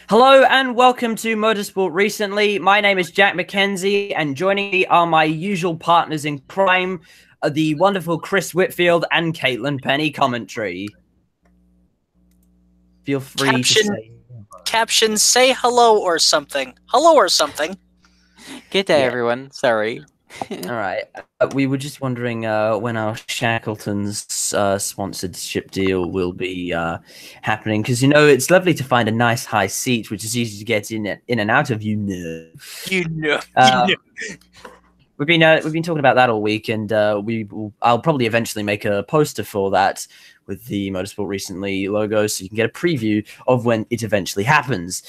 Hello and welcome to Motorsport Recently. My name is Jack McKenzie, and joining me are my usual partners in crime, the wonderful Chris Whitfield and Caitlin Penny commentary. Feel free to say... Caption, say hello or something. Hello or something. Good day, everyone. Sorry. All right. We were just wondering when our Shackleton's sponsorship deal will be happening, because it's lovely to find a nice high seat, which is easy to get in and out of. We've been talking about that all week, and I'll probably eventually make a poster for that with the Motorsport Recently logo, so you can get a preview of when it eventually happens.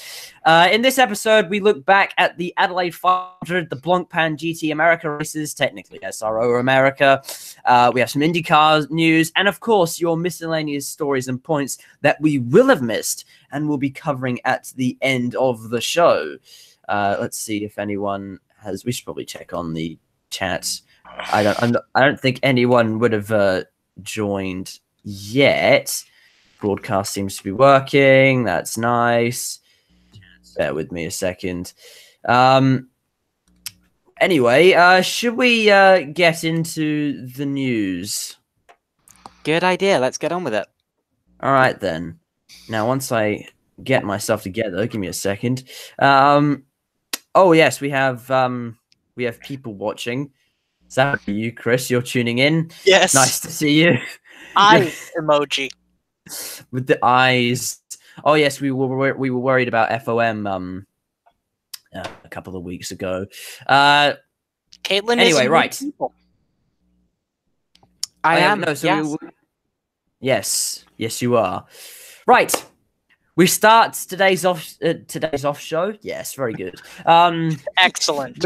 In this episode, we look back at the Adelaide 500, the Blancpain GT America races, technically SRO America. We have some Indycar news, and of course, your miscellaneous stories and points that we will have missed and will be covering at the end of the show. Let's see if anyone has. We should probably check on the chat. I don't think anyone would have joined yet. Broadcast seems to be working. That's nice. Bear with me a second. Anyway, should we get into the news? Good idea. Let's get on with it. All right, then. Now, once I get myself together, give me a second. Oh, yes, we have people watching. Is that you, Chris? You're tuning in? Yes. Nice to see you. Eye emoji. With the eyes. Oh, yes, we were worried about FOM a couple of weeks ago. Caitlin anyway, is right. I am. No, so yes. Yes, you are. Right. We start today's off show. Yes, very good. Excellent.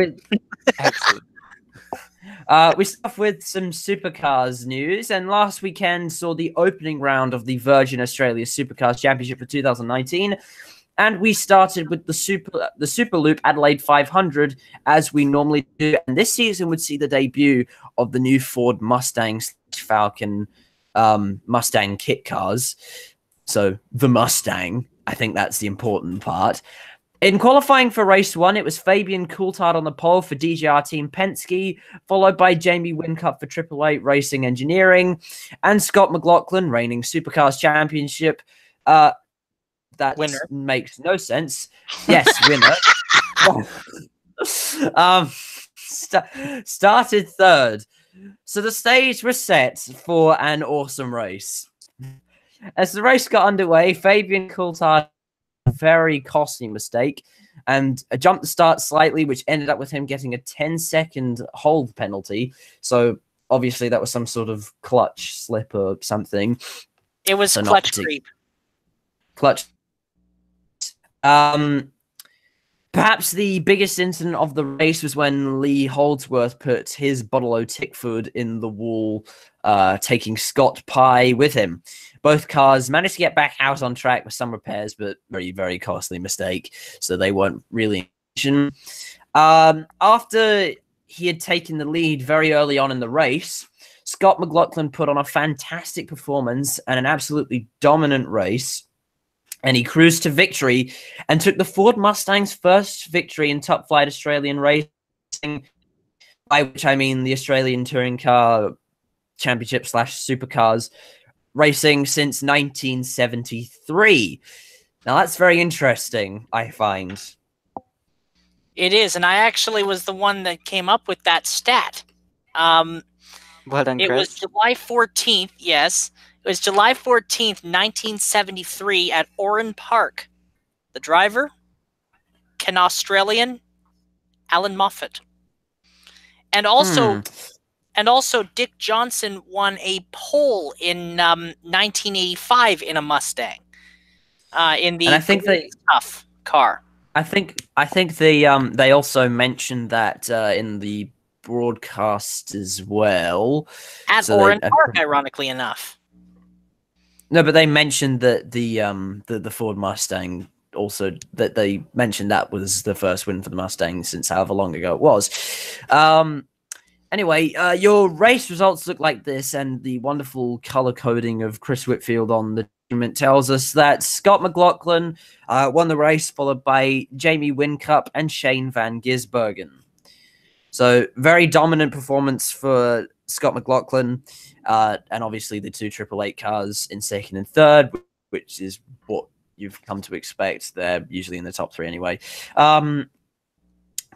Excellent. We start with some supercars news, and last weekend saw the opening round of the Virgin Australia Supercars Championship for 2019, and we started with the Super Loop Adelaide 500 as we normally do, and this season would see the debut of the new Ford Mustang / Falcon Mustang kit cars. So the Mustang, I think that's the important part. In qualifying for race 1, it was Fabian Coulthard on the pole for DJR Team Penske, followed by Jamie Whincup for Triple Eight Racing Engineering, and Scott McLaughlin, reigning Supercars Championship. That winner. Makes no sense. Yes, winner. Started third. So the stage was set for an awesome race. As the race got underway, Fabian Coulthard a very costly mistake and jumped the start slightly, which ended up with him getting a 10-second hold penalty. So obviously that was some sort of clutch slip or something. It was so clutch creep. Clutch. Perhaps the biggest incident of the race was when Lee Holdsworth put his bottle o' Tickford in the wall, taking Scott Pye with him. Both cars managed to get back out on track with some repairs, but very, very costly mistake, so they weren't really... After he had taken the lead very early on in the race, Scott McLaughlin put on a fantastic performance and an absolutely dominant race, and he cruised to victory and took the Ford Mustang's first victory in top flight Australian racing, by which I mean the Australian Touring Car Championship / Supercars racing since 1973. Now, that's very interesting, I find. It is, and I actually was the one that came up with that stat. Well done, Chris. It was July 14th, yes. It was July 14th, 1973 at Oran Park. The driver, an Australian, Alan Moffat. And also Dick Johnson won a pole in 1985 in a Mustang. In the tough car. I think they also mentioned that in the broadcast as well. At Oran Park, ironically enough. No, but they mentioned that the Ford Mustang also, that they mentioned that was the first win for the Mustang since however long ago it was. Anyway, your race results look like this, and the wonderful color coding of Chris Whitfield on the tells us that Scott McLaughlin won the race, followed by Jamie Whincup and Shane van Gisbergen. So very dominant performance for Scott McLaughlin, and obviously the two Triple Eight cars in second and third, which is what you've come to expect. They're usually in the top three anyway.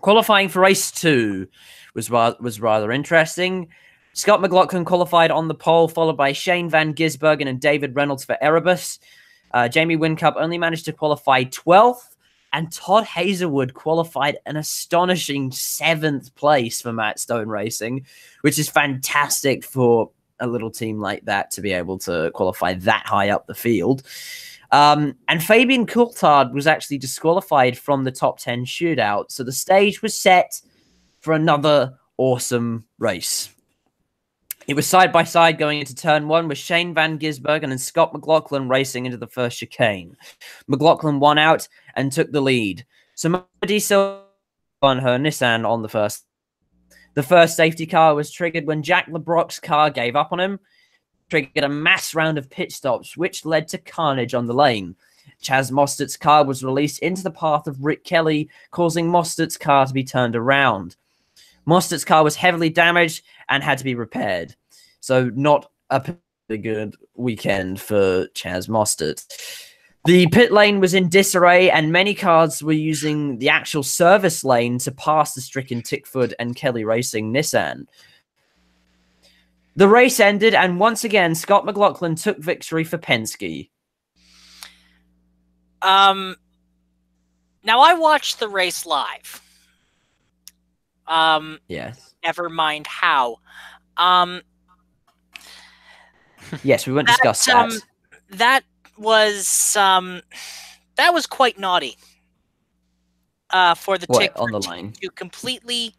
Qualifying for race 2 was rather interesting. Scott McLaughlin qualified on the pole, followed by Shane van Gisbergen and David Reynolds for Erebus. Jamie Whincup only managed to qualify 12th, and Todd Hazelwood qualified an astonishing 7th place for Matt Stone Racing, which is fantastic for a little team like that to be able to qualify that high up the field. And Fabian Coulthard was actually disqualified from the top 10 shootout, so the stage was set for another awesome race. It was side-by-side going into turn 1 with Shane van Gisbergen and Scott McLaughlin racing into the first chicane. McLaughlin won out and took the lead. So Modi Silva on her Nissan on the first. The first safety car was triggered when Jack LeBrock's car gave up on him, triggered a mass round of pit stops, which led to carnage on the lane. Chaz Mostert's car was released into the path of Rick Kelly, causing Mostert's car to be turned around. Mostert's car was heavily damaged and had to be repaired. So not a particularly good weekend for Chaz Mostert. The pit lane was in disarray, and many cars were using the actual service lane to pass the stricken Tickford and Kelly Racing Nissan. The race ended, and once again, Scott McLaughlin took victory for Penske. Now, I watched the race live. Yes. Never mind how. Yes, we won't discuss that. That was quite naughty. For the Tickford on the line to completely,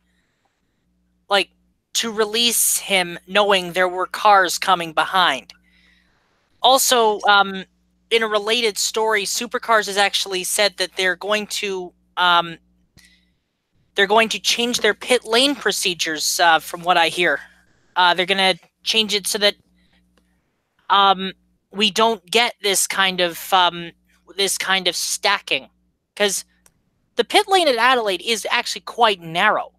to release him knowing there were cars coming behind. Also, in a related story, Supercars has actually said that they're going to change their pit lane procedures. From what I hear, they're going to change it so that we don't get this kind of stacking, because the pit lane at Adelaide is actually quite narrow,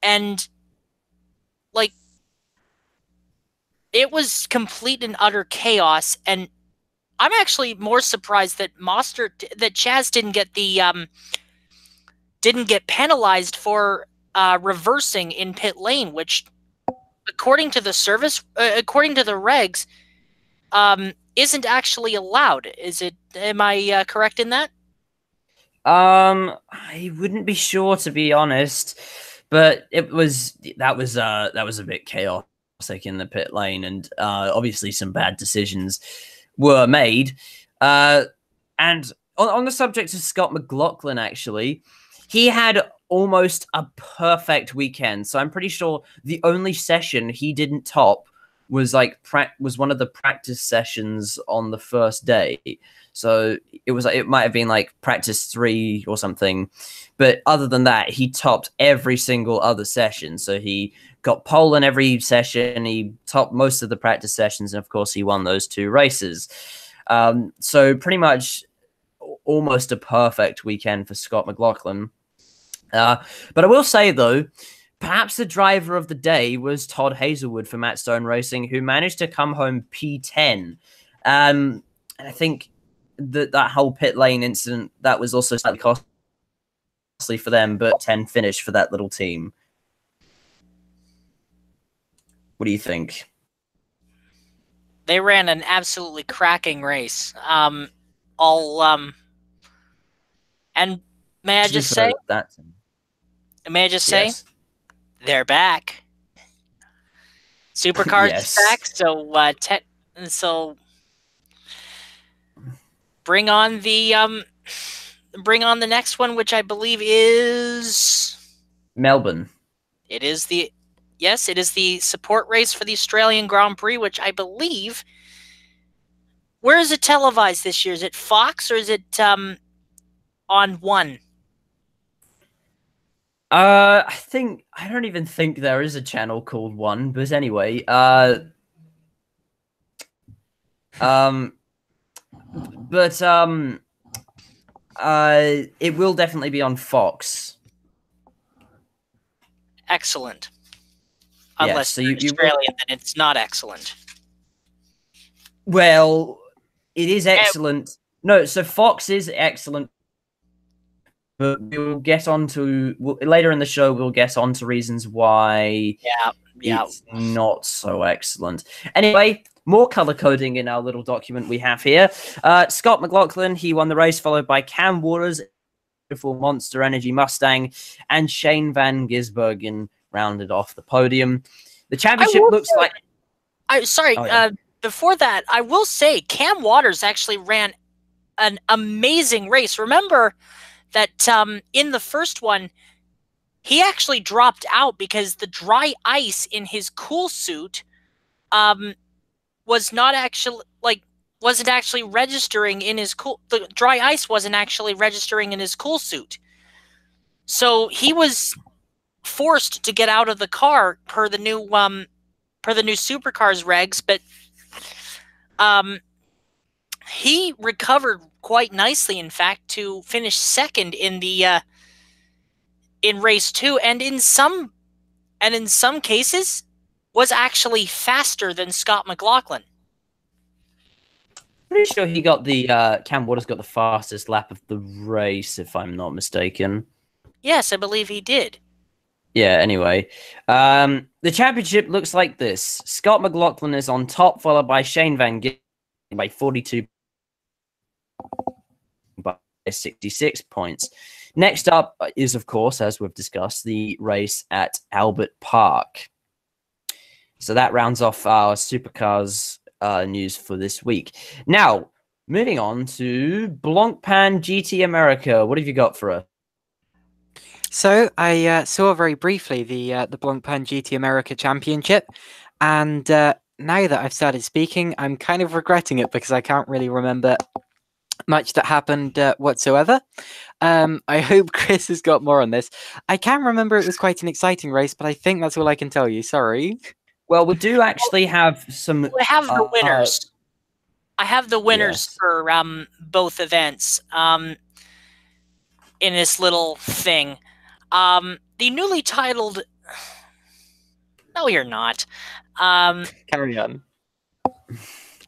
and it was complete and utter chaos. And I'm actually more surprised that Chaz didn't get penalized for reversing in pit lane, which, according to the regs, isn't actually allowed. Is it? Am I correct in that? I wouldn't be sure, to be honest, but that was a bit chaotic in the pit lane, and obviously some bad decisions were made. And on the subject of Scott McLaughlin, actually, he had almost a perfect weekend. So I'm pretty sure the only session he didn't top was one of the practice sessions on the first day. So it might have been like practice 3 or something. But other than that, he topped every single other session. So he got pole in every session. He topped most of the practice sessions. And of course, he won those 2 races. So pretty much almost a perfect weekend for Scott McLaughlin. But I will say, though, perhaps the driver of the day was Todd Hazelwood for Matt Stone Racing, who managed to come home P10. And I think that whole pit lane incident, that was also slightly costly for them, but 10 finish for that little team. What do you think? They ran an absolutely cracking race. And may I just say? May I just say? They're back. Supercars is back, so bring on the next one, which I believe is Melbourne. It is the support race for the Australian Grand Prix, which I believe. Where is it televised this year? Is it Fox or is it on One? I don't even think there is a channel called One, but anyway, but it will definitely be on Fox. Excellent. Yes, Unless so you're you Australian, then it's not excellent. Well, it is excellent. No, so Fox is excellent. But we'll get on to later in the show. We'll get on to reasons why it's not so excellent. Anyway, more color coding in our little document we have here. Scott McLaughlin, he won the race, followed by Cam Waters, beautiful Monster Energy Mustang, and Shane Van Gisbergen rounded off the podium. The championship looks like. Before that, I will say Cam Waters actually ran an amazing race. Remember that in the first one, he actually dropped out because the dry ice in his cool suit was not actually wasn't actually registering in his cool. The dry ice wasn't actually registering in his cool suit, so he was forced to get out of the car per the new supercars regs. But he recovered quite nicely, in fact, to finish second in the in race 2, and in some cases was actually faster than Scott McLaughlin. Pretty sure he got the Cam Waters got the fastest lap of the race, if I'm not mistaken. Yes, I believe he did. Yeah, anyway. The championship looks like this. Scott McLaughlin is on top, followed by Shane Van Gisbergen by 42 by 66 points. Next up is, of course, as we've discussed, the race at Albert Park. So that rounds off our supercars news for this week. Now, moving on to Blancpain GT America. What have you got for us? So I saw very briefly the Blancpain GT America Championship, and now that I've started speaking, I'm kind of regretting it because I can't really remember much that happened whatsoever. I hope Chris has got more on this. I can remember it was quite an exciting race, but I think that's all I can tell you. Sorry. Well, we do actually have some. We have the winners. I have the winners yes. for both events in this little thing. The newly titled. No, you're not. Carry on.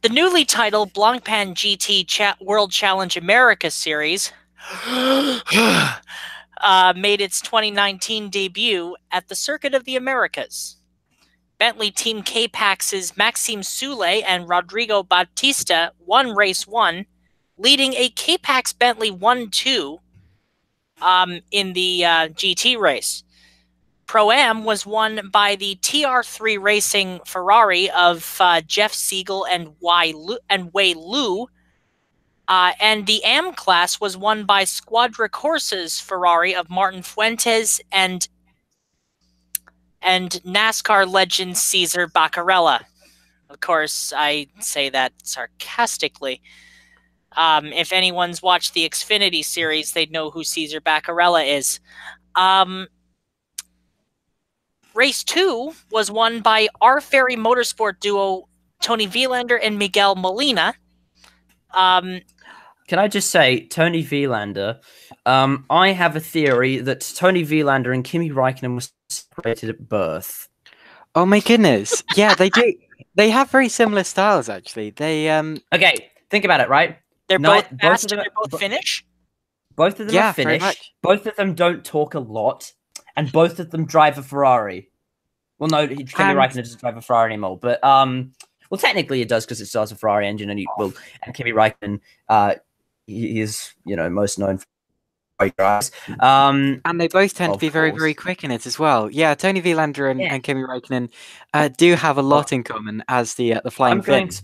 The newly titled Blancpain GT World Challenge America Series made its 2019 debut at the Circuit of the Americas. Bentley Team K-Pax's Maxime Soule and Rodrigo Bautista won race 1, leading a K-Pax Bentley 1-2 in the GT race. Pro-Am was won by the TR3 Racing Ferrari of Jeff Siegel and Wei Lu, and the Am class was won by Squadra Corsa's Ferrari of Martin Fuentes and NASCAR legend Cesar Baccarella. Of course, I say that sarcastically. If anyone's watched the Xfinity series, they'd know who Cesar Baccarella is. Race 2 was won by our Ferry Motorsport duo Tony Vilander and Miguel Molina. Can I just say, Tony Vilander, I have a theory that Tony Vilander and Kimi Räikkönen were separated at birth. Oh my goodness. Yeah, they do. They have very similar styles, actually. They Okay, think about it, right? They're both fast and they're both Finnish? Both of them are Finnish. Both of them don't talk a lot. And both of them drive a Ferrari. Well, no, Kimi Räikkönen doesn't drive a Ferrari anymore. But, well, technically it does because it starts a Ferrari engine. And Kimi Räikkönen, he is, most known for drives. And they both tend to be very, very quick in it as well. Yeah, Tony Vilander and Kimi Räikkönen do have a lot in common as the Flying Finns.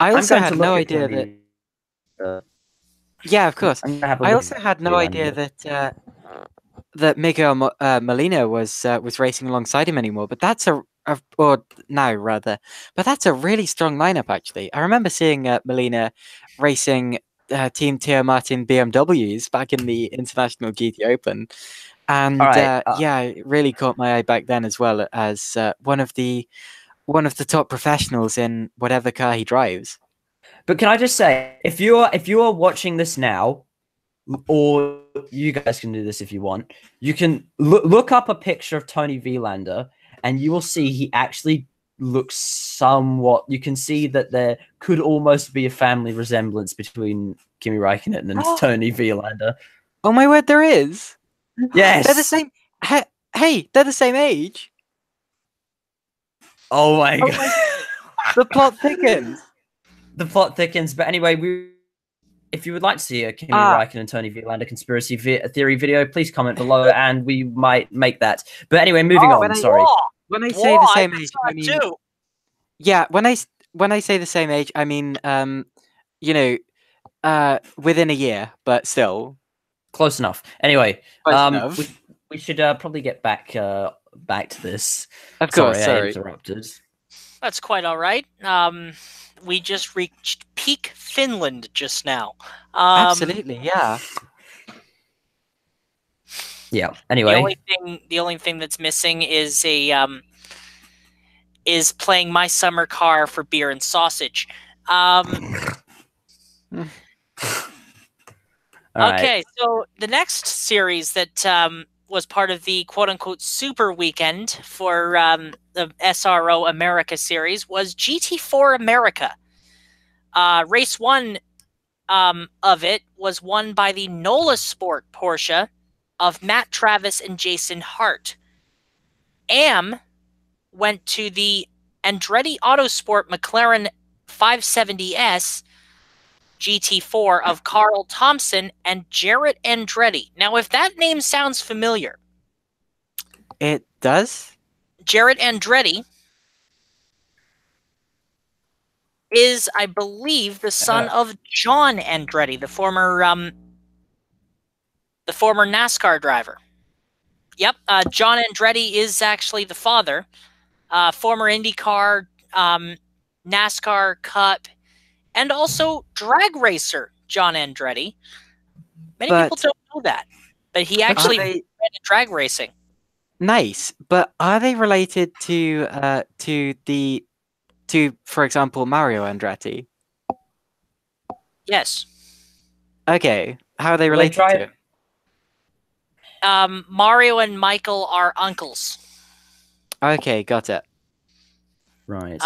I also had no idea that... yeah, of course. I also had no idea that... that Miguel Molina was racing alongside him anymore, but that's but that's a really strong lineup actually. I remember seeing Molina racing Team Teo Martin BMWs back in the International GT Open, and yeah, it really caught my eye back then as well as one of the top professionals in whatever car he drives. But can I just say, if you are watching this now, or you guys can do this if you want, you can look up a picture of Tony Vilander, and you will see he actually looks somewhat. You can see that there could almost be a family resemblance between Kimi Räikkönen and Tony Vilander. Oh my word, there is. Yes, they're the same. Hey, they're the same age. Oh my god. The plot thickens. The plot thickens. But anyway, if you would like to see a Kimi Räikkönen and Tony Vilander conspiracy theory video, please comment below and we might make that. But anyway, moving on. Sorry. When I say the same age, I mean, yeah. When I say the same age, I mean, you know, within a year, but still close enough. Anyway, close enough. We should probably get back to this. Of course, sorry. I interrupted. That's quite all right. We just reached peak Finland just now. Absolutely, yeah. Yeah. Anyway, the only thing that's missing is is playing My Summer Car for beer and sausage. Okay, so the next series that was part of the quote-unquote super weekend for the SRO America series was GT4 America. Race 1 of it was won by the NOLA Sport Porsche of Matt Travis and Jason Hart. AM went to the Andretti Autosport McLaren 570S GT4 of Carl Thompson and Jarrett Andretti. Now, if that name sounds familiar... It does? Jarrett Andretti is, I believe, the son of John Andretti, the former NASCAR driver. Yep, John Andretti is actually the father. Former IndyCar, NASCAR Cup, and also drag racer John Andretti. Many people don't know that, but he actually ran drag racing. Nice, but are they related to for example, Mario Andretti? Yes. Okay, how are they related to? Mario and Michael are uncles. Okay, got it. Right.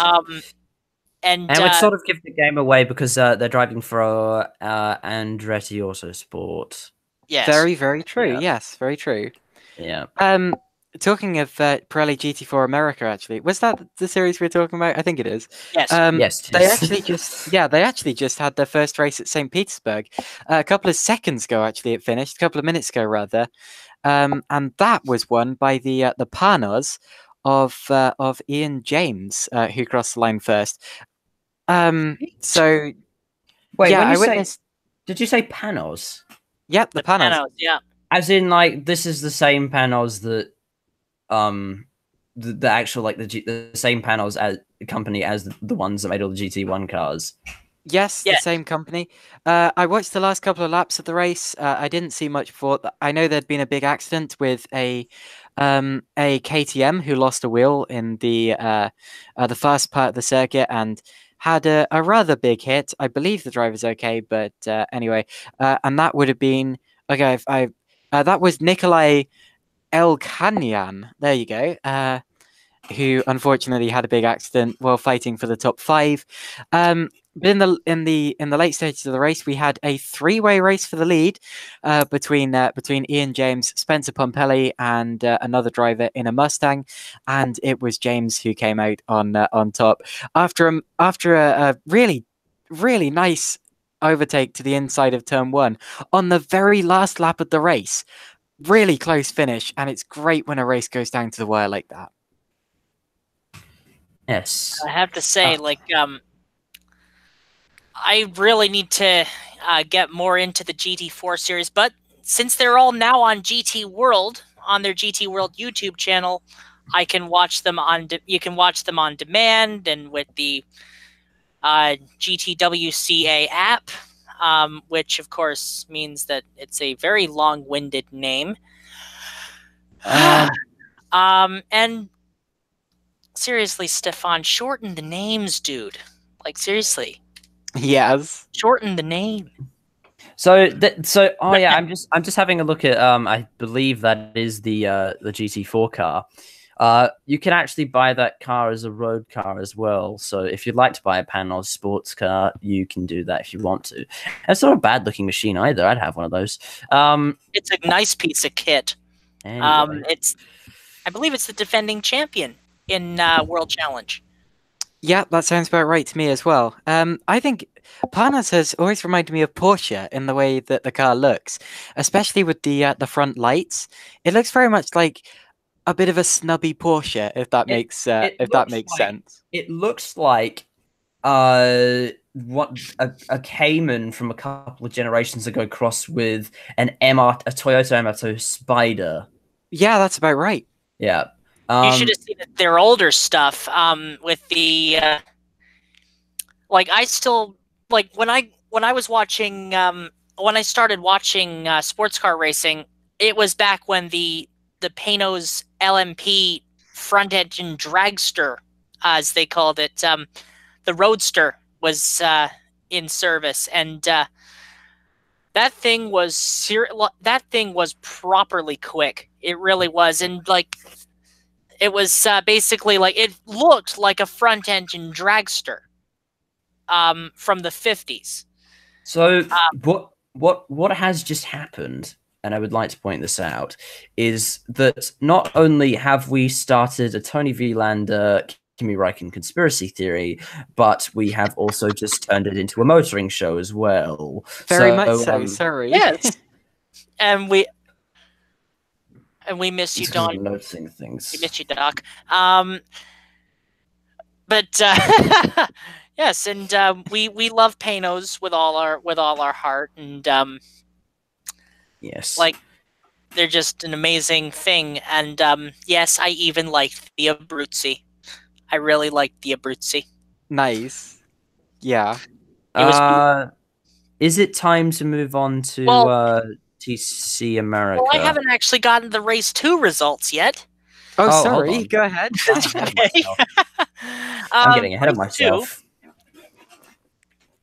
And would sort of give the game away because they're driving for Andretti Autosport. Yes. Very, very true. Yeah. Yes, very true. Yeah. Talking of Pirelli GT4 America, actually, was that the series we were talking about? I think it is. Yes. Yes. They actually just had their first race at St. Petersburg a couple of seconds ago. Actually, it finished a couple of minutes ago, rather, and that was won by the Panos of Ian James, who crossed the line first. So, wait, yeah, when you did you say Panos? Yep, the Panos. Yeah. As in, like, this is the same Panos that, the actual, like, the same Panos as the company as the ones that made all the GT1 cars. Yes, the same company. I watched the last couple of laps of the race. I didn't see much before. I know there'd been a big accident with a KTM who lost a wheel in the first part of the circuit and had a rather big hit. I believe the driver's okay, but anyway, and that would have been okay. That was Nikolai Elkanyan. There you go. Who unfortunately had a big accident while fighting for the top 5. But in the late stages of the race, we had a 3-way race for the lead between Ian James, Spencer Pompelli, and another driver in a Mustang, and it was James who came out on top after a really nice overtake to the inside of turn 1 on the very last lap of the race. Really close finish, and it's great when a race goes down to the wire like that. Yes. I have to say, I really need to get more into the GT4 series, but since they're all now on GT World, on their GT World YouTube channel, I can watch them you can watch them on demand and with the GTWCA app, which of course means that it's a very long-winded name. And seriously, Stefan, shorten the names, dude. Like, seriously. Yes. Shorten the name. So yeah, I'm just having a look at I believe that is the GT4 car. You can actually buy that car as a road car as well. So if you'd like to buy a Panos sports car, you can do that if you want to. It's not a bad looking machine either. I'd have one of those. It's a nice piece of kit. Anyway. I believe it's the defending champion in World Challenge. Yeah, that sounds about right to me as well. I think Panos has always reminded me of Porsche in the way that the car looks, especially with the front lights. It looks very much like a bit of a snubby Porsche, if that makes sense. It looks like what a Cayman from a couple of generations ago crossed with a Toyota MR2 Spider. Yeah, that's about right. Yeah. You should have seen their older stuff with the like I still like when I was watching when I started watching sports car racing, it was back when the Panos LMP front engine dragster, as they called it, the Roadster was in service, and that thing was properly quick. It really was, and like it was basically like it looked like a front engine dragster from the 50s. So what has just happened, and I would like to point this out, is that not only have we started a Tony Vilander, Kimi Räikkönen conspiracy theory, but we have also just turned it into a motoring show as well. Very much so. Sorry. Yes, and we miss you, Don. Noticing things. We miss you, Doc. But yes, and we love Panos with all our heart, and yes, like they're just an amazing thing. And yes, I even liked the Abruzzi. I really liked the Abruzzi. Nice. Yeah. Is it time to move on to TC America? Well, I haven't actually gotten the race 2 results yet. Oh, sorry. Go ahead. I'm getting ahead of myself.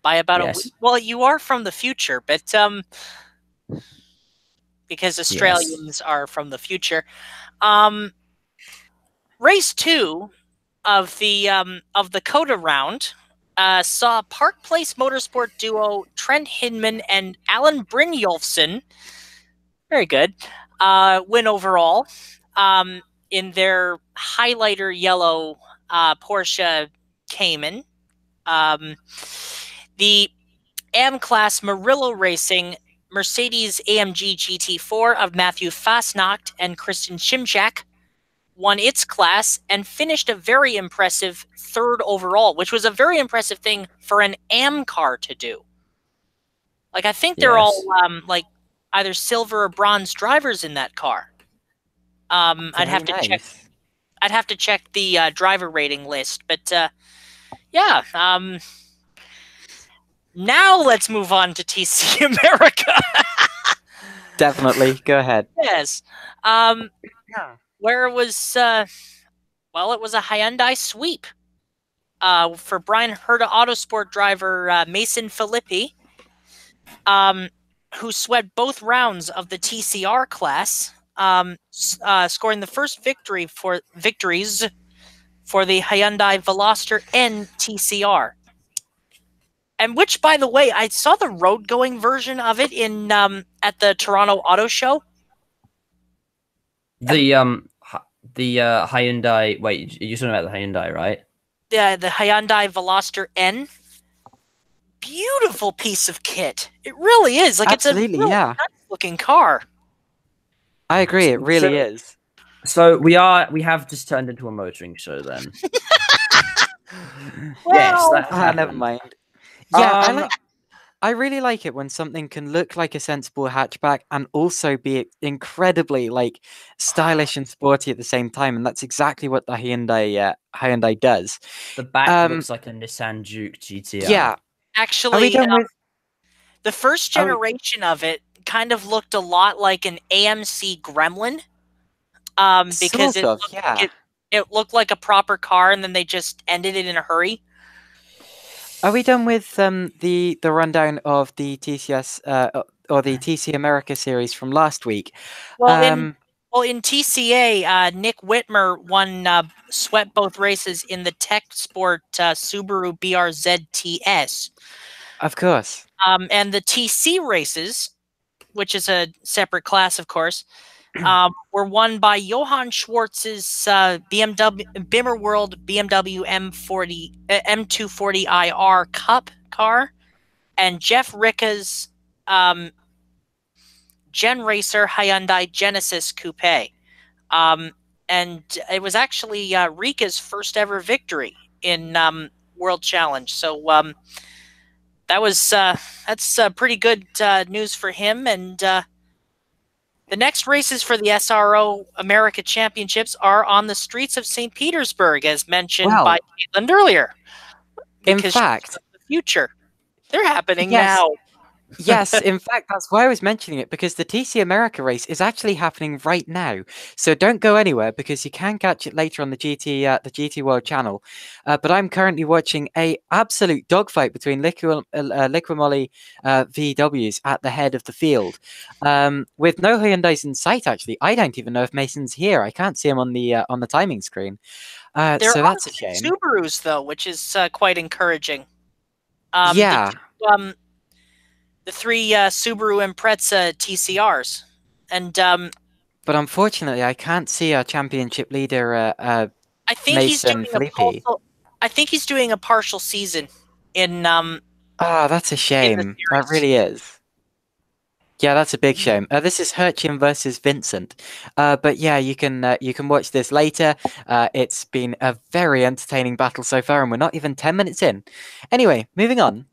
By about a week. Well, you are from the future, but because Australians are from the future. Race 2 of the COTA round saw Park Place Motorsport duo Trent Hindman and Alan Brynjolfsson, very good, win overall in their highlighter yellow Porsche Cayman. The AM-Class Murillo Racing Mercedes AMG GT4 of Matthew Fasnacht and Christian Schimczak won its class and finished a very impressive 3rd overall, which was a very impressive thing for an AM car to do. Like, I think they're all like either silver or bronze drivers in that car. I'd have to check. I'd have to check the driver rating list, but yeah. Now let's move on to TC America. Definitely, go ahead. Yes. Where it was, well, it was a Hyundai sweep for Brian Herta Autosport driver Mason Filippi, who swept both rounds of the TCR class, scoring the first victories for the Hyundai Veloster N TCR. And which, by the way, I saw the road-going version of it in at the Toronto Auto Show. The Hyundai. Wait, you're talking about the Hyundai, right? The Hyundai Veloster N. Beautiful piece of kit. It really is. Like, absolutely, it's a really nice looking car. I agree. It really is. So we have just turned into a motoring show then. Well, yes, never mind. Yeah, I really like it when something can look like a sensible hatchback and also be incredibly like stylish and sporty at the same time, and that's exactly what the Hyundai does. The back looks like a Nissan Juke GTR. Yeah, actually, the first generation of it kind of looked a lot like an AMC Gremlin, because it looked like a proper car, and then they just ended it in a hurry. Are we done with the rundown of the TCS or the TC America series from last week? Well, in TCA, Nick Whitmer won, swept both races in the Tech Sport Subaru BRZ-TS. Of course. And the TC races, which is a separate class, of course, were won by Johann Schwartz's BMW Bimmer World BMW M240IR Cup car, and Jeff Ricka's Gen Racer Hyundai Genesis Coupe. And it was actually Rika's first ever victory in World Challenge. So that's pretty good news for him. And the next races for the SRO America Championships are on the streets of St. Petersburg, as mentioned by Caitlin earlier. In fact, the future, they're happening yes. now. Yes, in fact, that's why I was mentioning it, because the TC America race is actually happening right now. So don't go anywhere, because you can catch it later on the GT World channel. But I'm currently watching a absolute dogfight between Liquimolly VWs at the head of the field, with no Hyundais in sight. Actually, I don't even know if Mason's here. I can't see him on the timing screen. So that's a shame. Subarus though, which is quite encouraging. Yeah. The three Subaru Impreza TCRs, and but unfortunately, I can't see our championship leader. I think Mason Filippi. I think he's doing a partial season in. That's a shame. That really is. Yeah, that's a big shame. This is Hurchin versus Vincent. But yeah, you can watch this later. It's been a very entertaining battle so far, and we're not even 10 minutes in. Anyway, moving on.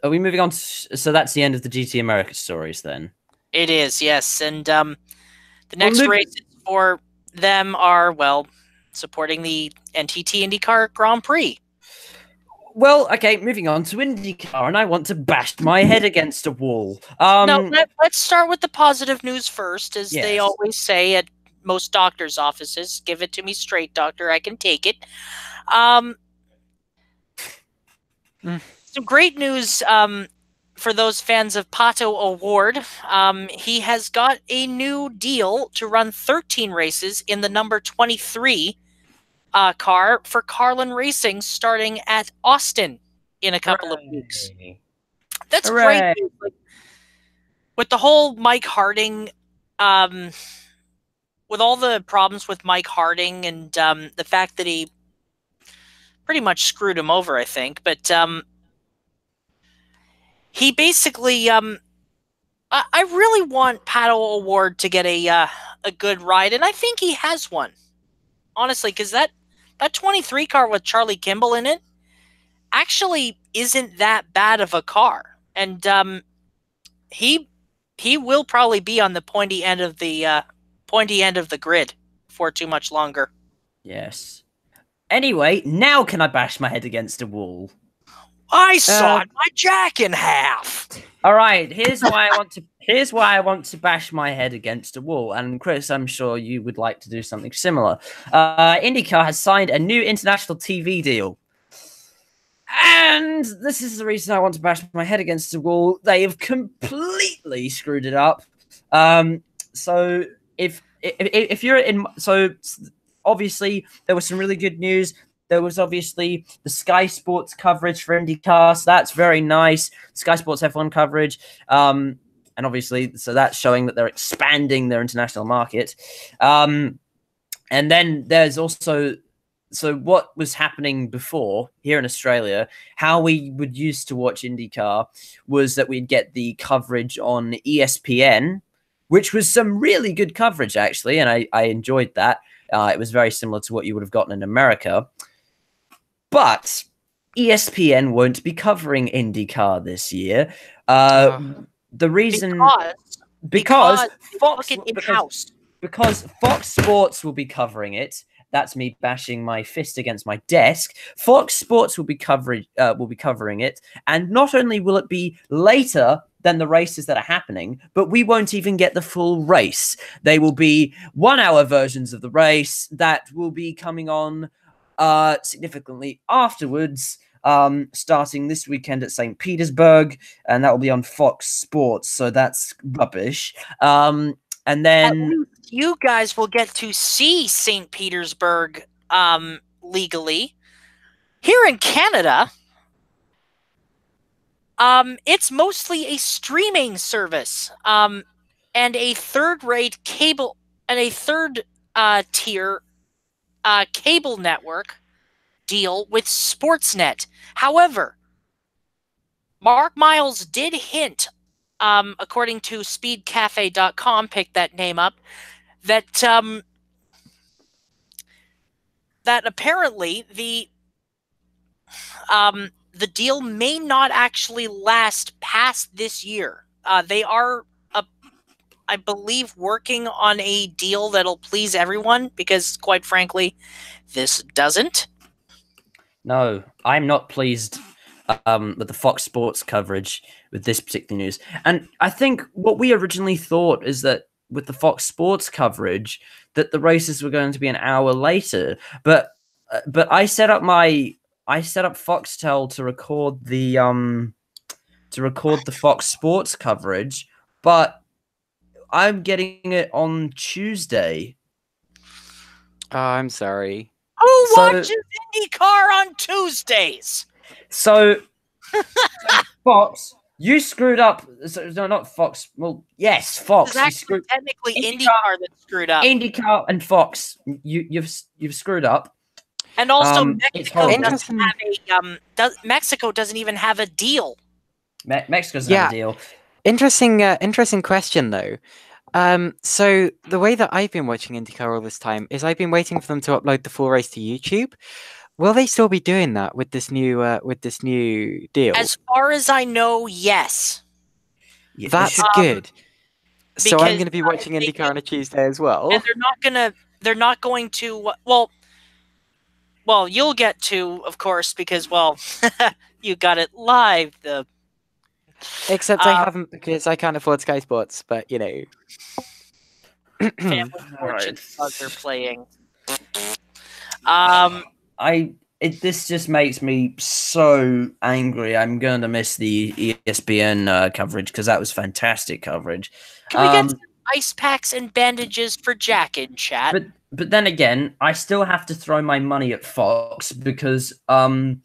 Are we moving on? So that's the end of the GT America stories then? It is, yes. And the next races for them are, well, supporting the NTT IndyCar Grand Prix. Well, okay, moving on to IndyCar, and I want to bash my head against a wall. No, let's start with the positive news first, as they always say at most doctors' offices. Give it to me straight, doctor. I can take it. Some great news for those fans of Pato O'Ward. He has got a new deal to run 13 races in the number 23 car for Carlin Racing, starting at Austin in a couple of weeks. That's great news. Like, with the whole Mike Harding, with all the problems with Mike Harding and the fact that he pretty much screwed him over, I think, but he basically, I really want Pato O'Ward to get a good ride, and I think he has one, honestly, because that 23 car with Charlie Kimball in it actually isn't that bad of a car, and he will probably be on the pointy end of the grid for too much longer. Yes. Anyway, now can I bash my head against a wall? I sawed my jack in half. All right, here's why I want to bash my head against a wall. And Chris, I'm sure you would like to do something similar. IndyCar has signed a new international TV deal. And this is the reason I want to bash my head against the wall. They have completely screwed it up. So if you're in, so obviously there was some really good news. There was obviously the Sky Sports coverage for IndyCar, so that's very nice. Sky Sports F1 coverage, and obviously, so that's showing that they're expanding their international market. And then there's also, so what was happening before here in Australia, how we would used to watch IndyCar was that we'd get the coverage on ESPN, which was some really good coverage, actually, and I enjoyed that. It was very similar to what you would have gotten in America. But ESPN won't be covering IndyCar this year. The reason because Fox Sports will be covering it. That's me bashing my fist against my desk. Fox Sports will be covering it, and not only will it be later than the races that are happening, but we won't even get the full race. They will be 1-hour versions of the race that will be coming on significantly afterwards, starting this weekend at St. Petersburg, and that will be on Fox Sports. So that's rubbish. And then you guys will get to see St. Petersburg legally. Here in Canada, it's mostly a streaming service, and a third-rate cable and a third-tier cable network deal with Sportsnet. However, Mark Miles did hint, according to SpeedCafe.com, picked that name up, that that apparently the deal may not actually last past this year. They are, I believe, working on a deal that'll please everyone, because, quite frankly, this doesn't. No, I'm not pleased with the Fox Sports coverage with this particular news. And I think what we originally thought is that with the Fox Sports coverage, that the races were going to be an hour later. But I set up Foxtel to record the Fox Sports coverage, but I'm getting it on Tuesday. Oh, I'm sorry. Who watches IndyCar on Tuesdays? So, Fox, you screwed up. So, no, not Fox. Well, yes, Fox. It's actually technically IndyCar that screwed up. IndyCar and Fox, you've screwed up. And also, Mexico doesn't even have a deal. Mexico doesn't have a deal. Interesting question though. So the way that I've been watching IndyCar all this time is I've been waiting for them to upload the full race to YouTube. Will they still be doing that with this new deal? As far as I know, yes. That's good. So I'm going to be watching IndyCar on a Tuesday as well. And they're not going to. Well, you'll get to, of course, because you got it live. Except I haven't, because I can't afford Sky Sports. But you know, family fortune they're playing. This just makes me so angry. I'm going to miss the ESPN coverage, because that was fantastic coverage. Can we get some ice packs and bandages for Jack in chat? But then again, I still have to throw my money at Fox, because I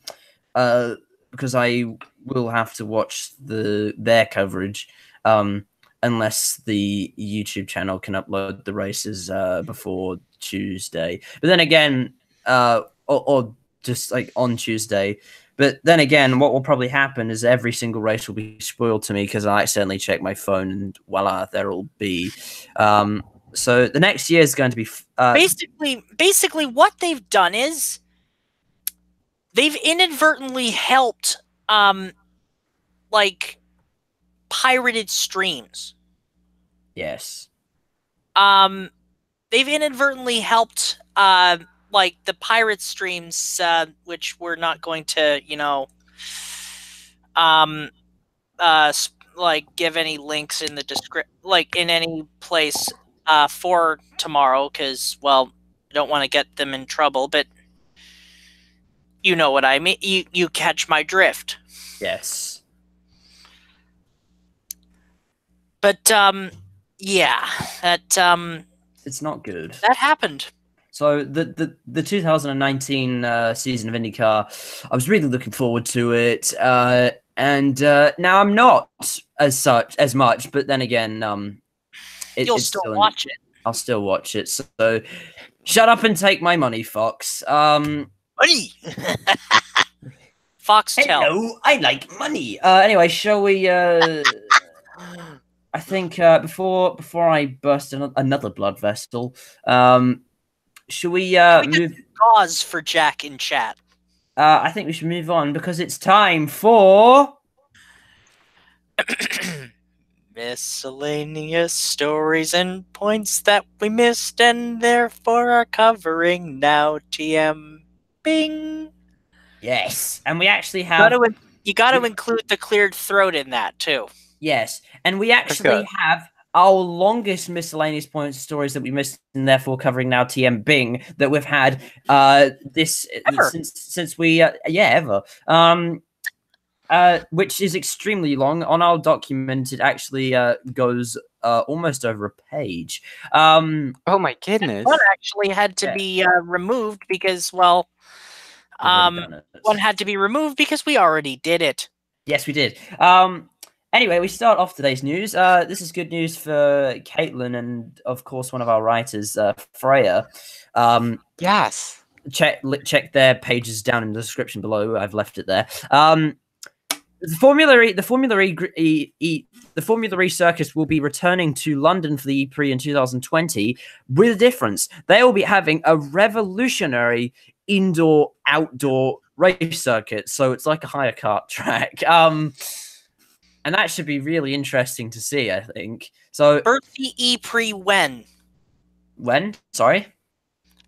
will have to watch their coverage unless the YouTube channel can upload the races before Tuesday. But then again, or just like on Tuesday. But then again, what will probably happen is every single race will be spoiled to me, because I accidentally check my phone and voila, there will be. So the next year is going to be basically what they've done is they've inadvertently helped like pirated streams. Yes. They've inadvertently helped like the pirate streams, which we're not going to, like give any links in the like in any place for tomorrow, because I don't want to get them in trouble, but you know what I mean. You catch my drift. Yes. But yeah, that it's not good. That happened. So the 2019 season of IndyCar, I was really looking forward to it, and now I'm not as much. But then again, you'll still watch it. I'll still watch it. So shut up and take my money, Fox. Money. Foxtel. Hello, I like money. Anyway, shall we? I think before I burst another blood vessel, should we move? Pause for Jack in chat. I think we should move on, because it's time for miscellaneous stories and points that we missed and therefore are covering now. TM Bing. Yes, and we actually have. You got to include the cleared throat in that too. Yes, and we actually have our longest miscellaneous points stories that we missed, and therefore covering now TM Bing that we've had since we ever. Which is extremely long. On our document, it actually goes almost over a page. Oh my goodness! One actually had to be removed because, well, one had to be removed because we already did it. Yes, we did. Anyway, we start off today's news. This is good news for Caitlin and, of course, one of our writers, Freya. Yes. Check their pages down in the description below. I've left it there. The Formula E circus will be returning to London for the E-Prix in 2020 with a difference. They will be having a revolutionary indoor-outdoor race circuit. So it's like a hire kart track. And that should be really interesting to see, I think. So Bercy E-Prix when? When? Sorry?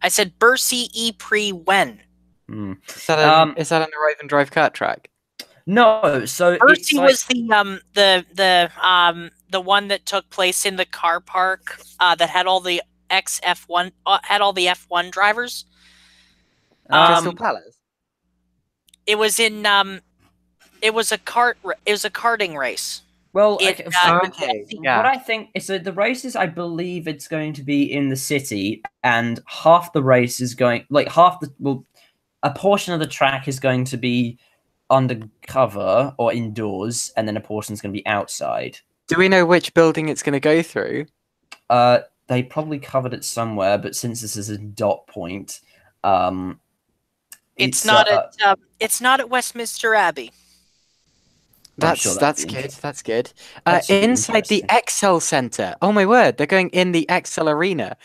I said Bercy E-Prix when? Is that an arrive and drive kart track? No, so Bercy was the one that took place in the car park that had all the F1 had all the F1 drivers. Crystal Palace. It was in it was a karting race. Well, what I think is that the races, I believe it's going to be in the city, and half the race is going, a portion of the track is going to be undercover or indoors, and then a portion is going to be outside. Do we know which building it's going to go through? They probably covered it somewhere, but since this is a dot point, it's not at Westminster Abbey. That's good. That's good. Inside the Excel Centre. Oh my word! They're going in the Excel Arena,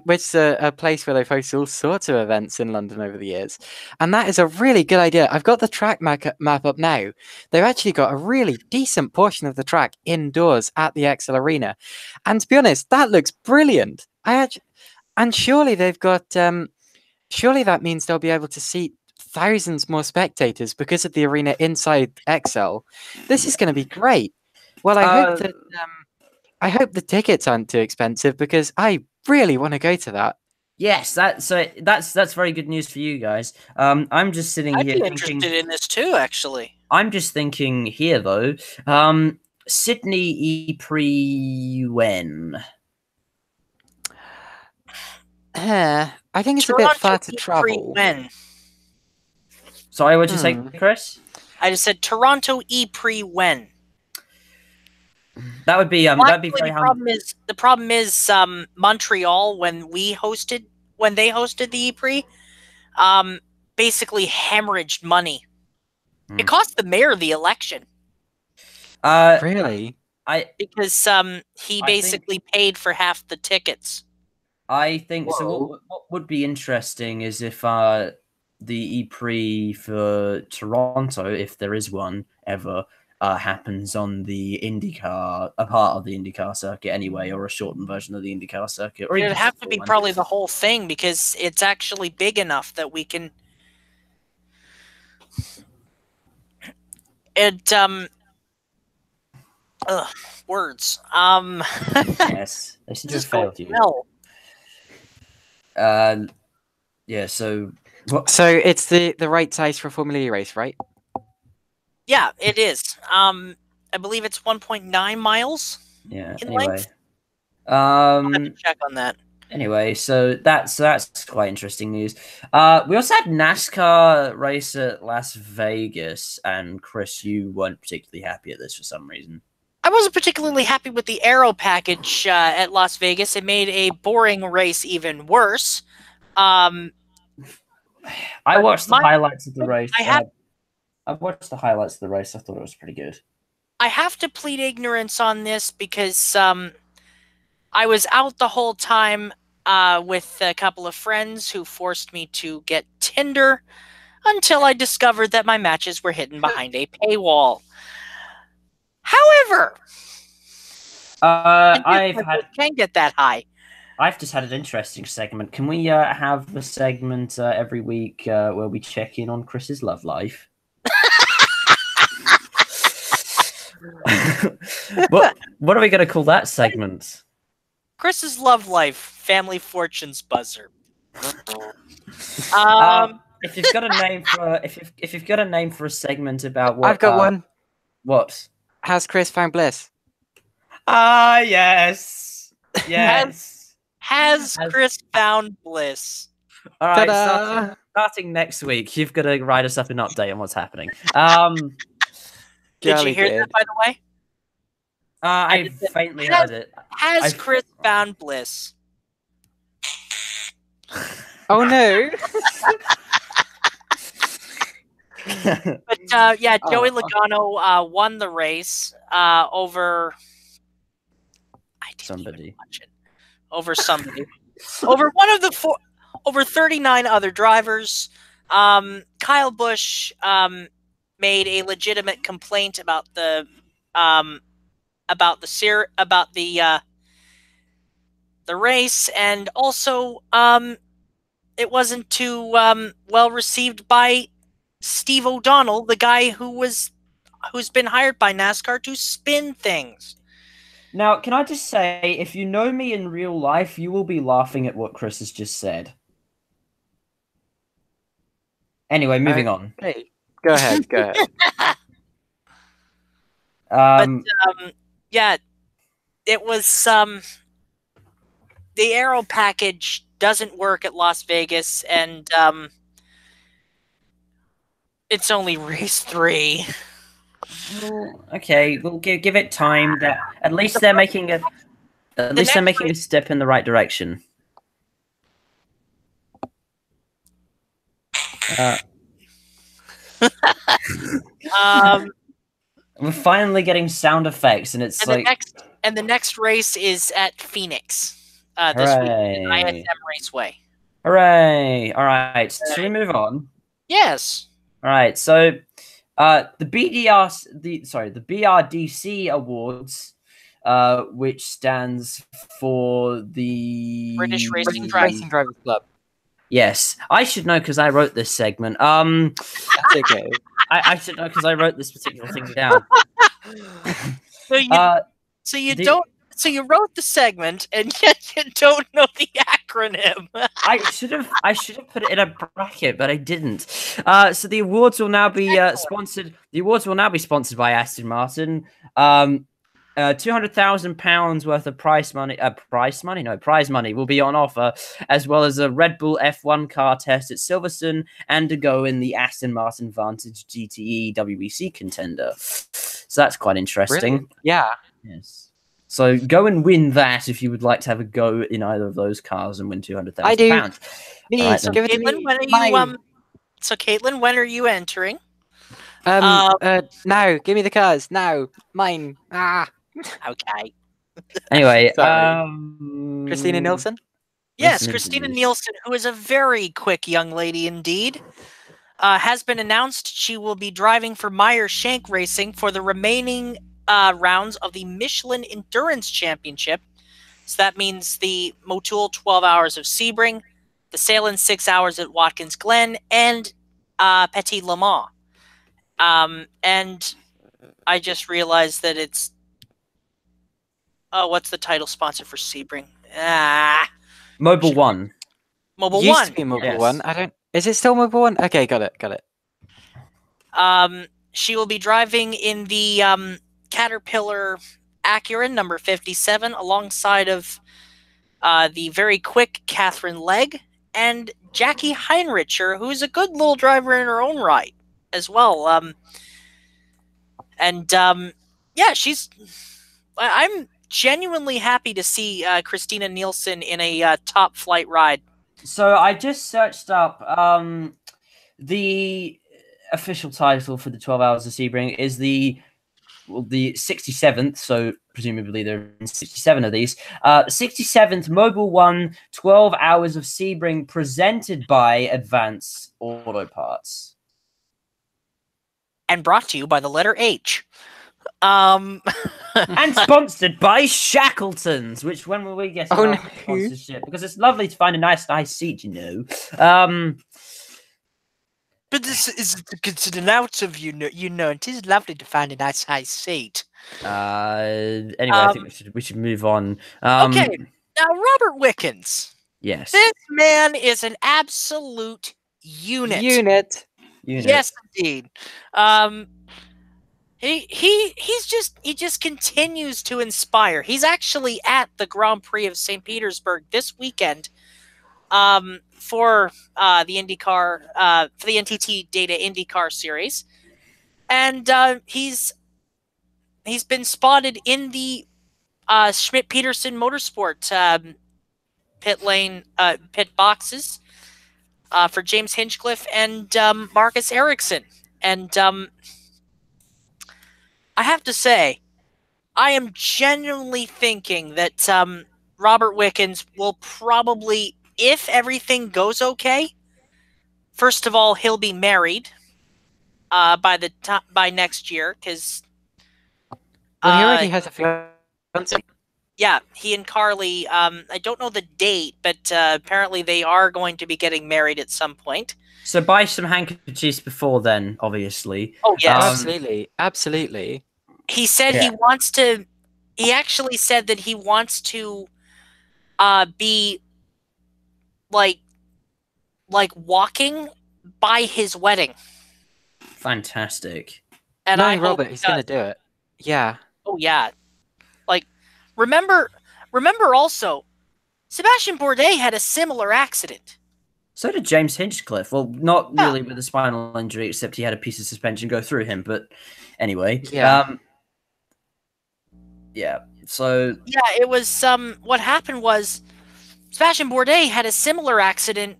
which is a place where they've hosted all sorts of events in London over the years, and that is a really good idea. I've got the track map up now. They've actually got a really decent portion of the track indoors at the Excel Arena, and to be honest, that looks brilliant. And surely they've got. Surely that means they'll be able to seat thousands more spectators because of the arena inside Excel. This is going to be great. Well, I hope the tickets aren't too expensive because I really want to go to that. Yes, that's very good news for you guys. I'm just sitting here. I'd be interested in this too, actually. I'm just thinking here though. Sydney E-Prix when? I think it's Toronto a bit far to travel. When? Sorry, what'd you say, Chris? I just said Toronto E-Prix when. That would be that'd be very the problem is Montreal when they hosted the E-Prix, basically hemorrhaged money. It cost the mayor the election. Really? Because he basically paid for half the tickets. I think so. What would be interesting is if the E-Prix for Toronto, if there is one ever, happens on the Indycar, a part of the Indycar circuit anyway, or a shortened version of the Indycar circuit. Or it'd have to be probably the whole thing because it's actually big enough that we can. Words. Yes, they seem to have failed you. Yeah. So. So it's the right size for a Formula E race, right? Yeah, it is. I believe it's 1.9 miles. Yeah. In anyway, length. I'll have to check on that. Anyway, so that's quite interesting news. We also had NASCAR race at Las Vegas, and Chris, you weren't particularly happy at this for some reason. I wasn't particularly happy with the aero package at Las Vegas. It made a boring race even worse. I watched the highlights of the race. I watched the highlights of the race. I thought it was pretty good. I have to plead ignorance on this because I was out the whole time with a couple of friends who forced me to get Tinder until I discovered that my matches were hidden behind a paywall. However, I can't get that high. I've just had an interesting segment. Can we have the segment every week where we check in on Chris's love life? What are we going to call that segment? Chris's love life, family fortunes buzzer. If you've got a name for if you've got a name for a segment about what I've got one. What? Has Chris found bliss? Ah, yes. Has Chris found bliss? All right, starting next week, you've got to write us up an update on what's happening. Did you hear that, by the way? I faintly heard it. Has Chris found bliss? Oh no! But yeah, Joey Logano won the race over somebody. Over somebody. Over one of the over 39 other drivers. Kyle Busch made a legitimate complaint about the race, and also it wasn't too well received by Steve O'Donnell, the guy who's been hired by NASCAR to spin things. Now, can I just say, if you know me in real life, you will be laughing at what Chris has just said. Anyway, moving on. Hey, go ahead. Yeah, it was the aero package doesn't work at Las Vegas, and it's only race 3. Okay, we'll give it time. That at least they're making a step in the right direction. We're finally getting sound effects, and it's the next race is at Phoenix this week, ISM Raceway. Hooray! All right, shall we move on? Yes. All right, so the BRDC Awards, which stands for the British Racing Drivers Club. Yes, I should know because I wrote this segment. That's okay. I should know because I wrote this particular thing down. So you wrote the segment, and yet you don't know the acronym. I should have put it in a bracket, but I didn't. So the awards will now be sponsored. The awards will now be sponsored by Aston Martin. £200,000 worth of prize money will be on offer, as well as a Red Bull F1 car test at Silverstone and a go in the Aston Martin Vantage GTE WEC contender. So that's quite interesting. Really? Yeah. Yes. So go and win that if you would like to have a go in either of those cars and win £200,000. I do. Right, so Caitlin, when are you entering? Now, give me the cars. Now, mine. Okay. Anyway, Christina Nielsen? Yes, Christina Nielsen, who is a very quick young lady indeed, has been announced she will be driving for Meyer Shank Racing for the remaining rounds of the Michelin Endurance Championship. So that means the Motul 12 hours of Sebring, the Salem 6 hours at Watkins Glen, and Petit Le Mans. And I just realized that it's... Oh, what's the title sponsor for Sebring? Mobile One. Mobile Used One. to be Mobile One. Is it still Mobile One? Okay, got it. She will be driving in the Caterpillar Acura number 57 alongside of the very quick Catherine Legg and Jackie Heinricher, who's a good little driver in her own right as well. Yeah, I'm genuinely happy to see Christina Nielsen in a top flight ride. So I just searched up the official title for the 12 Hours of Sebring is the 67th, so presumably there are 67 of these. 67th Mobile One 12 Hours of Sebring, presented by Advance Auto Parts. And brought to you by the letter H. And sponsored by Shackleton's, which when will we get sponsorship? Because it's lovely to find a nice seat, you know. But this is considered out of you know. It is lovely to find a nice high seat. Anyway, I think we should move on. Okay, now Robert Wickens. Yes. This man is an absolute unit. Yes, indeed. He just continues to inspire. He's actually at the Grand Prix of St. Petersburg this weekend. For the IndyCar, for the NTT Data IndyCar series, and he's been spotted in the Schmidt-Peterson Motorsport pit boxes for James Hinchcliffe and Marcus Ericsson, and I have to say, I am genuinely thinking that Robert Wickens will probably, if everything goes okay, first of all, he'll be married by next year, because he already has a fiance. Yeah, he and Carly. I don't know the date, but apparently they are going to be getting married at some point. So buy some handkerchiefs before then, obviously. Oh yeah, absolutely. He said he wants to. He actually said that he wants to be like walking by his wedding. Fantastic. And Robert, he's going to do it. Yeah. Oh yeah. Like, remember also, Sebastian Bourdais had a similar accident. So did James Hinchcliffe. Well, not really with a spinal injury, except he had a piece of suspension go through him. But anyway, So it was what happened was Sebastian Bourdais had a similar accident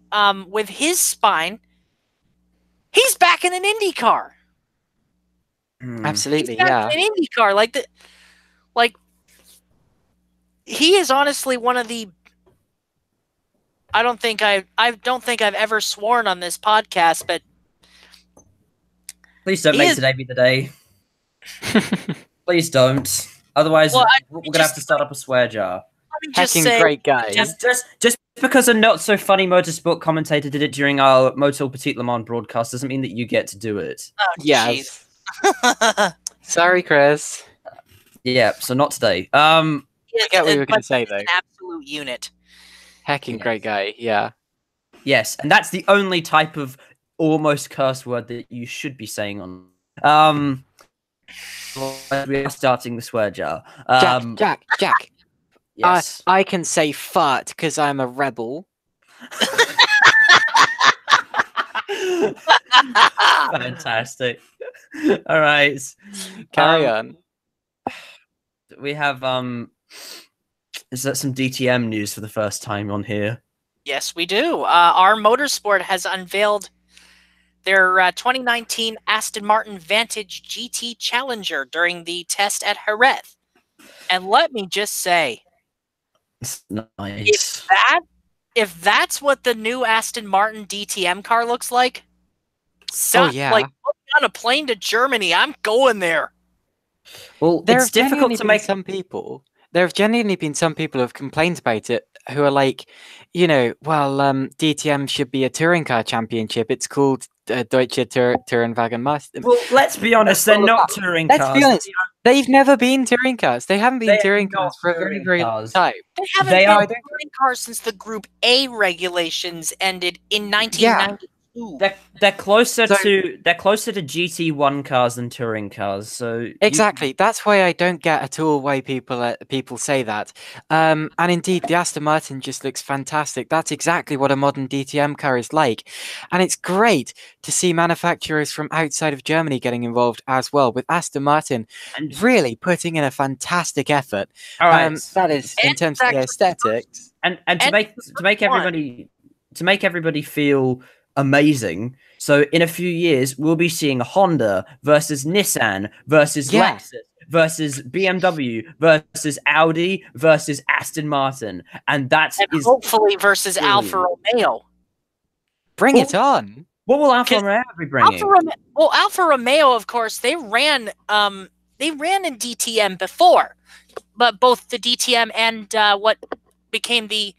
with his spine. He's back in an IndyCar. Absolutely, He's back in an IndyCar, like he is honestly one of the. I don't think I've ever sworn on this podcast, but please don't make today be the day. Please don't. Otherwise, we're gonna have to start up a swear jar. Great guy. Just because a not so funny motorsport commentator did it during our Motul Petit Le Mans broadcast doesn't mean that you get to do it. Oh, yes. Sorry, Chris. Yeah, so not today. I get what you were going to say though. An absolute unit. Great guy. Yeah. Yes, and that's the only type of almost curse word that you should be saying on. We are starting the swear jar. Jack. Yes. I can say fart because I'm a rebel. Fantastic. All right. Carry on. We have is that some DTM news for the first time on here? Yes, we do. Our Motorsport has unveiled their 2019 Aston Martin Vantage GT Challenger during the test at Jerez. And let me just say, nice. If that's what the new Aston Martin DTM car looks like, like on a plane to Germany, I'm going there. Well, it's difficult to make some people. There have genuinely been some people who have complained about it, who are like, DTM should be a touring car championship. It's called Deutsche Tourenwagen. Well, let's be honest, they're not touring cars. Let's be honest, they've never been touring cars. They haven't been touring cars for a very, very long time. They haven't been touring cars since the Group A regulations ended in 1992. They're closer to GT1 cars than touring cars. So exactly, that's why I don't get at all why people say that. And indeed, the Aston Martin just looks fantastic. That's exactly what a modern DTM car is like, and it's great to see manufacturers from outside of Germany getting involved as well. With Aston Martin really putting in a fantastic effort. All right, that is in terms of the aesthetics, and to make everybody feel amazing. So in a few years, we'll be seeing Honda versus Nissan versus Lexus versus BMW versus Audi versus Aston Martin, and hopefully versus Alfa Romeo. Bring it on! What will Alfa Romeo be bringing? Alfa Romeo, of course, they ran in DTM before, but both the DTM and what became the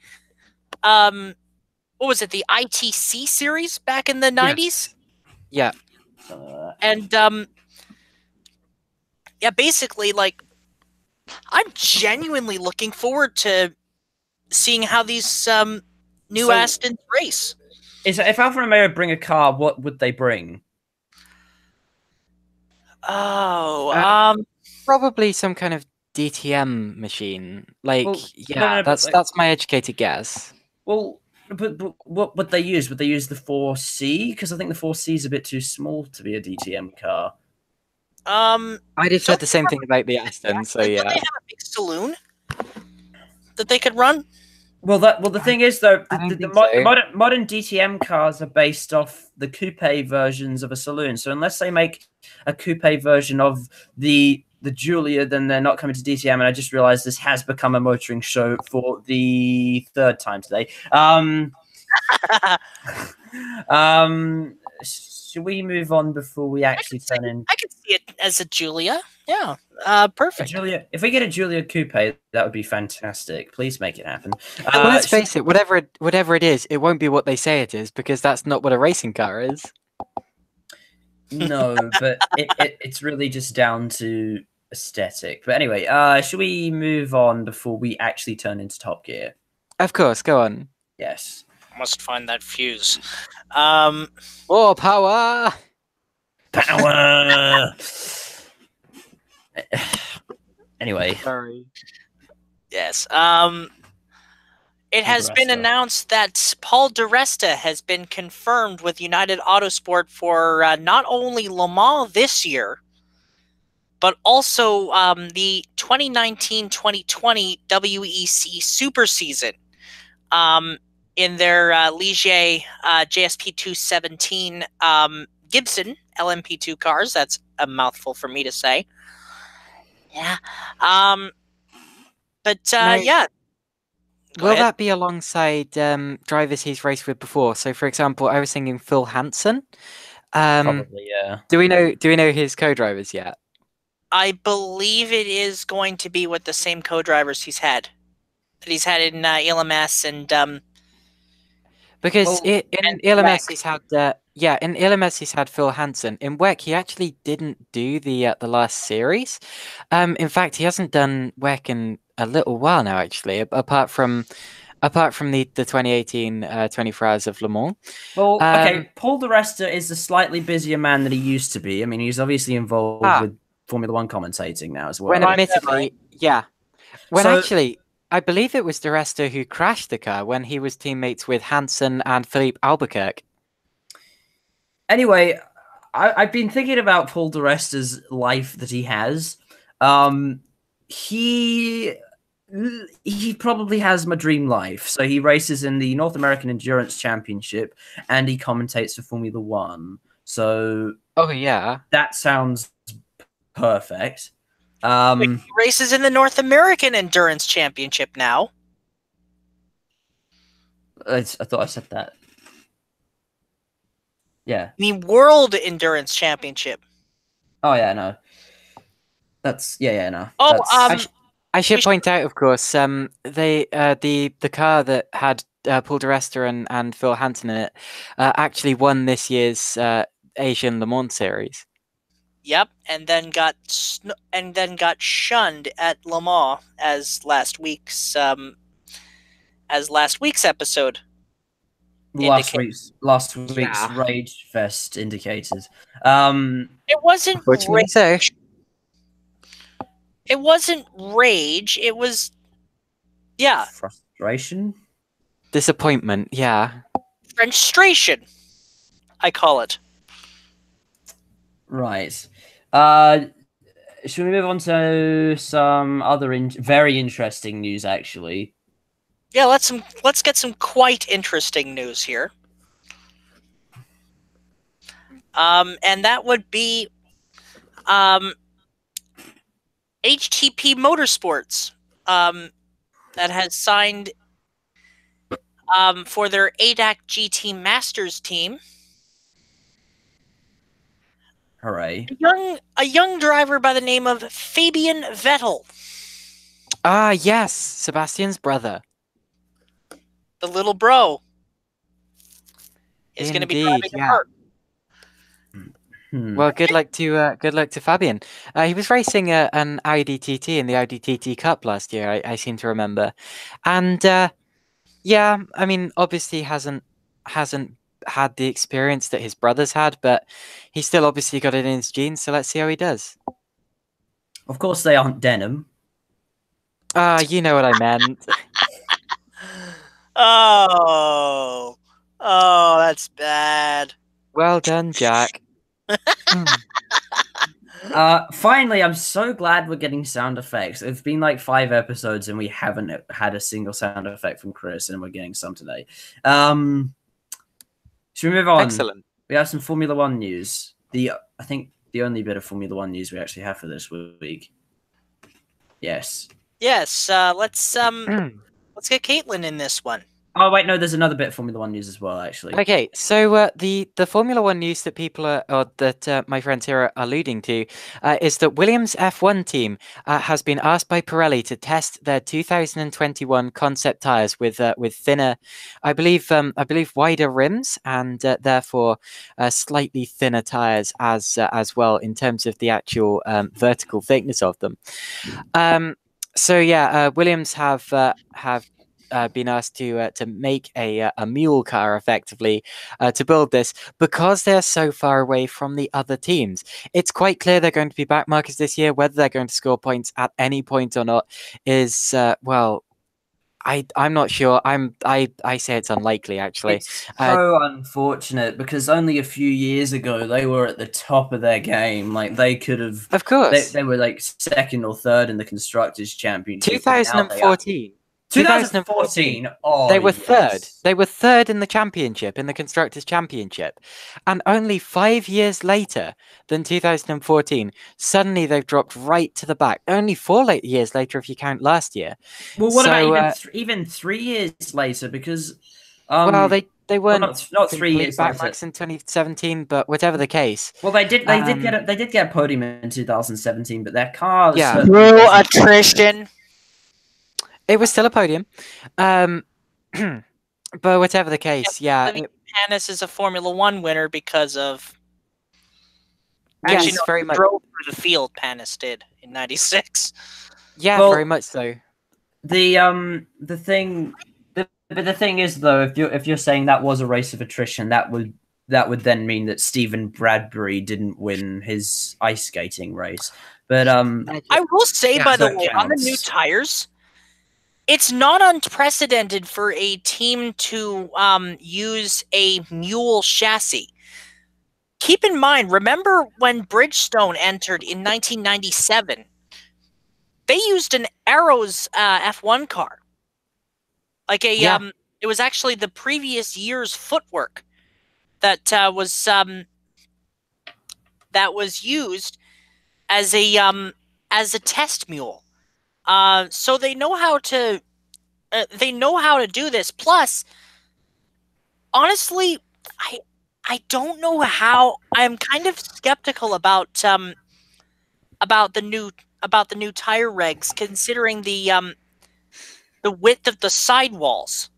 what was it, the ITC series back in the 90s? Yeah. And yeah, basically, like, I'm genuinely looking forward to seeing how these new Astons race. If Alfa Romeo bring a car, what would they bring? Oh, probably some kind of DTM machine. Like, Well, yeah, that's my educated guess. Well, but what would they use? Would they use the 4C? Because I think the 4C is a bit too small to be a DTM car. I just said the same thing about the Aston, so yeah. Do they have a big saloon that they could run? Well, the thing is, though, the modern DTM cars are based off the coupe versions of a saloon. So unless they make a coupe version of the Giulia, then they're not coming to DTM. And I just realized this has become a motoring show for the third time today. Should we move on before we actually turn in? I could see it as a Giulia. Yeah, perfect. Giulia, if we get a Giulia coupe, that would be fantastic. Please make it happen. Well, let's face it, whatever it is, it won't be what they say it is, because that's not what a racing car is. No, but it's really just down to aesthetic. But anyway, should we move on before we actually turn into Top Gear? Of course, go on. Yes. I must find that fuse. More power! Power! Anyway. Sorry. Yes. It has been announced that Paul di Resta has been confirmed with United Autosport for not only Le Mans this year, but also the 2019-2020 WEC Super Season in their Ligier JSP 217 Gibson LMP2 cars. That's a mouthful for me to say. Yeah. Yeah. Will that be alongside drivers he's raced with before? So, for example, I was thinking Phil Hansen. Probably, yeah. Do we know his co-drivers yet? I believe it is going to be with the same co-drivers he's had in LMS and because in LMS he's had in LMS he's had Phil Hansen. In WEC he actually didn't do the last series. In fact, he hasn't done WEC in a little while now, actually, apart from the 2018 24 Hours of Le Mans. Well, okay, Paul di Resta is a slightly busier man than he used to be. I mean, he's obviously involved with Formula One commentating now as well. When admittedly, yeah. Actually, I believe it was di Resta who crashed the car when he was teammates with Hansen and Philippe Albuquerque. Anyway, I've been thinking about Paul di Resta's life that he has. He probably has my dream life. So he races in the North American Endurance Championship and he commentates for Formula One. So yeah, that sounds perfect. He races in the North American Endurance Championship now. I thought I said that. Yeah. The World Endurance Championship. Oh yeah, no. That's no. Oh, I should point out, of course, the car that had Paul di Resta and Phil Hansen in it actually won this year's Asian Le Mans series. Yep, and then got shunned at Le Mans as last week's episode. Yeah. Last week's Rage Fest indicated. It wasn't rage. It wasn't rage. It was, frustration, disappointment. Yeah, frustration. I call it. Right. Should we move on to some other very interesting news, actually? Yeah, let's get some quite interesting news here. And that would be HTP Motorsports that has signed for their ADAC GT Masters team. Hooray. A young driver by the name of Fabian Vettel. Ah, yes, Sebastian's brother. The little bro is going to be driving a Merc. Well, good luck to Fabian. He was racing an Audi TT in the Audi TT Cup last year. I seem to remember, and yeah, I mean, obviously hasn't had the experience that his brothers had, but he's still obviously got it in his genes. So let's see how he does. Of course, they aren't denim. You know what I meant. Oh, that's bad. Well done, Jack. Finally, I'm so glad we're getting sound effects. It's been like 5 episodes and we haven't had a single sound effect from Chris, and we're getting some today. Should we move on? Excellent. We have some Formula One news. I think the only bit of Formula One news we actually have for this week. Yes. Yes. Let's get Caitlin in this one. Oh wait, no. There's another bit of Formula One news as well, actually. Okay, so the Formula One news that people that my friends here are alluding to is that Williams F1 team has been asked by Pirelli to test their 2021 concept tires with thinner, I believe wider rims and therefore slightly thinner tires as well in terms of the actual vertical thickness of them. So yeah, Williams have been asked to make a mule car effectively to build this because they're so far away from the other teams. It's quite clear they're going to be backmarkers this year. Whether they're going to score points at any point or not is well, I'm not sure. I say it's unlikely actually. It's so unfortunate because only a few years ago they were at the top of their game. Like they could have, of course, they were like second or third in the constructors' championship. 2014. 2014. Oh, they were yes. third. They were third in the championship, in the constructors' championship, and only 5 years later than 2014, suddenly they've dropped right to the back. Only 4 years later, if you count last year. Well, what about even 3 years later? Because well, they weren't not 3 years backmarks in 2017, but whatever the case. Well, they did get a podium in 2017, but their car through attrition. It was still a podium, but whatever the case, yeah. Panis is a Formula One winner because of. Actually, yes, very much. Drove through the field. Panis did in '96. Yeah, well, very much so. The thing is though, if you're saying that was a race of attrition, that would then mean that Stephen Bradbury didn't win his ice skating race. But I will say, by the way, on the new tires. It's not unprecedented for a team to use a mule chassis. Keep in mind, remember when Bridgestone entered in 1997? They used an Arrows F1 car. Like it was actually the previous year's footwork that was used as a test mule. So they know how to do this. Plus, honestly, I don't know how. I'm kind of skeptical about the new tire regs, considering the width of the sidewalls.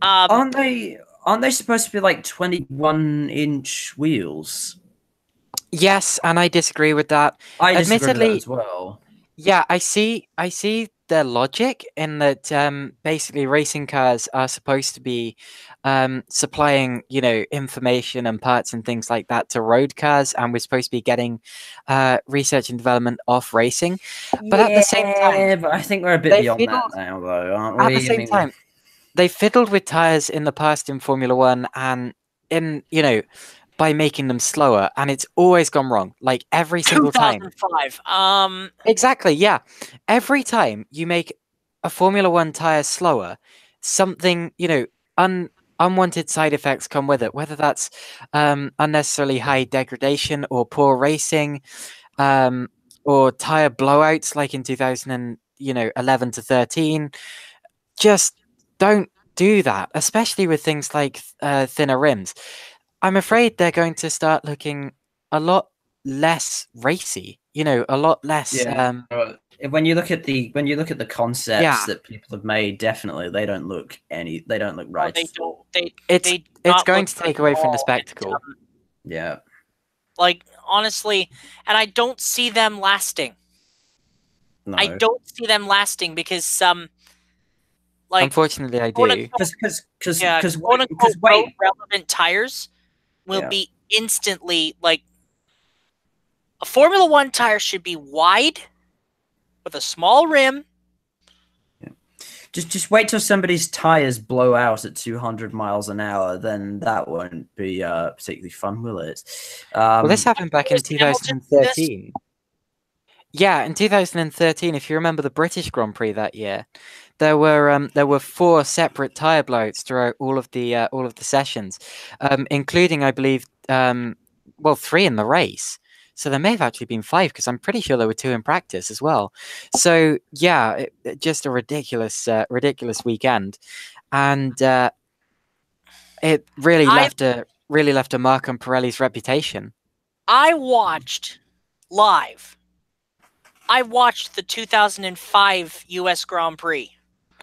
Aren't they supposed to be like 21-inch wheels? Yes, and I disagree with that. I disagree with that as well. Yeah, I see their logic in that basically racing cars are supposed to be supplying, information and parts and things like that to road cars, and we're supposed to be getting research and development off racing. But at the same time, but I think we're a bit beyond that now, though, aren't we? At the same time, they fiddled with tires in the past in Formula One, and by making them slower, and it's always gone wrong. Like every single time. 2005. Exactly, yeah. Every time you make a Formula One tire slower, something, unwanted side effects come with it, whether that's unnecessarily high degradation or poor racing, or tire blowouts like in 2011 to 13. Just don't do that, especially with things like thinner rims. I'm afraid they're going to start looking a lot less racy, a lot less. Yeah. When you look at the concepts that people have made, definitely they don't look right. It's going to take away from the spectacle. Yeah. Like honestly, and I don't see them lasting. No. I don't see them lasting because like unfortunately I do. Because road relevant tires will be instantly like a Formula One tire should be wide with a small rim. Just wait till somebody's tires blow out at 200 miles an hour, then that won't be particularly fun, will it? Well, this happened back in 2013. Yeah, in 2013, if you remember the British Grand Prix that year, there were 4 separate tire blowouts throughout all of the sessions, including, I believe, 3 in the race. So there may have actually been 5 because I'm pretty sure there were 2 in practice as well. So yeah, just a ridiculous weekend, and it really left a mark on Pirelli's reputation. I watched live. I watched the 2005 U.S. Grand Prix.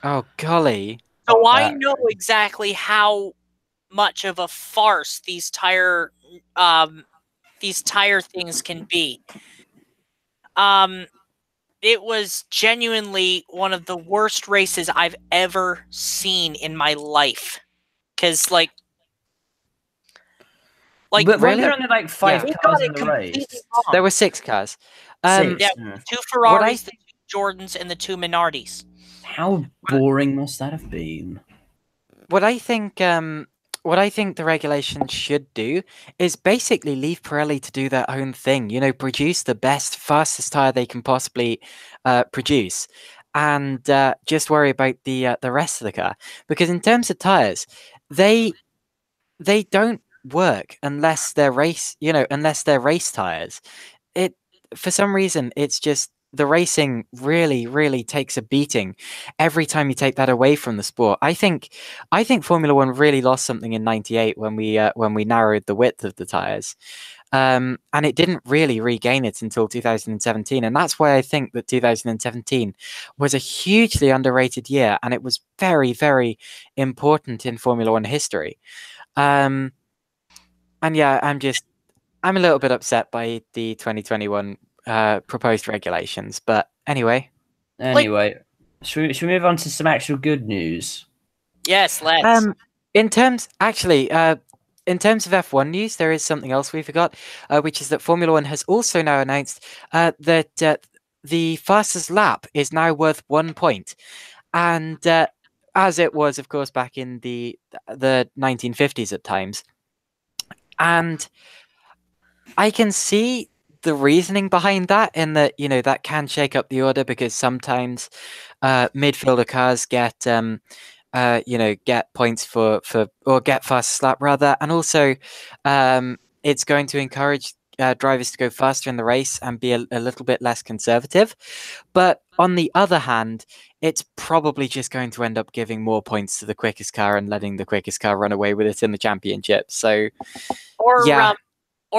Oh golly! So I know exactly how much of a farce these tire things can be. It was genuinely one of the worst races I've ever seen in my life. Because but really? Weren't there only like 5 cars in the race? There were 6 cars. 6. Yeah, 2 Ferraris, the 2 Jordans, and the 2 Minardis. How boring must that have been? What I think the regulations should do is basically leave Pirelli to do their own thing. You know, produce the best, fastest tire they can possibly produce, and just worry about the rest of the car. Because in terms of tires, they don't work unless they're race tires. For some reason, it's just the racing really takes a beating every time you take that away from the sport. I think Formula One really lost something in '98 when we narrowed the width of the tires, and it didn't really regain it until 2017. And that's why I think that 2017 was a hugely underrated year, and it was very important in Formula One history. And yeah, I'm a little bit upset by the 2021 proposed regulations, but anyway. Should we move on to some actual good news? Yes, let's. In terms of F1 news, there is something else we forgot, which is that Formula One has also now announced that the fastest lap is now worth 1 point, and as it was, of course, back in the 1950s at times. And I can see the reasoning behind that, in that, you know, that can shake up the order, because sometimes midfielder cars get points or get fastest lap rather, and also it's going to encourage drivers to go faster in the race and be a little bit less conservative. But on the other hand, it's probably just going to end up giving more points to the quickest car and letting the quickest car run away with it in the championship. So, or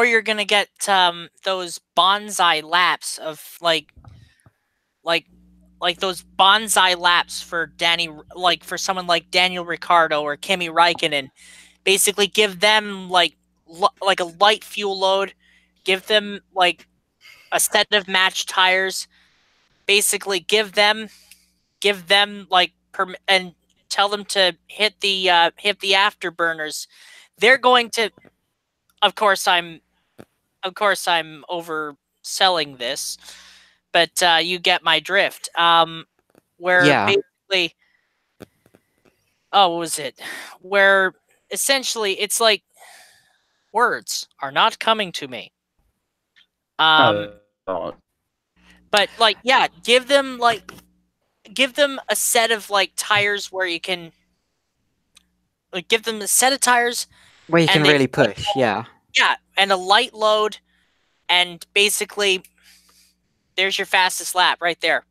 you're gonna get those bonsai laps of like those bonsai laps for for someone like Daniel Ricciardo or Kimi Räikkönen. Basically, give them like a light fuel load, give them like a set of matched tires. Basically, give them and tell them to hit the afterburners. They're going to. Of course, I'm overselling this, but you get my drift. Basically, what was it? Where essentially it's like, words are not coming to me. But like, yeah, give them a set of like tires where you can give them a set of tires where you can really push. Yeah, and a light load, and basically there's your fastest lap right there.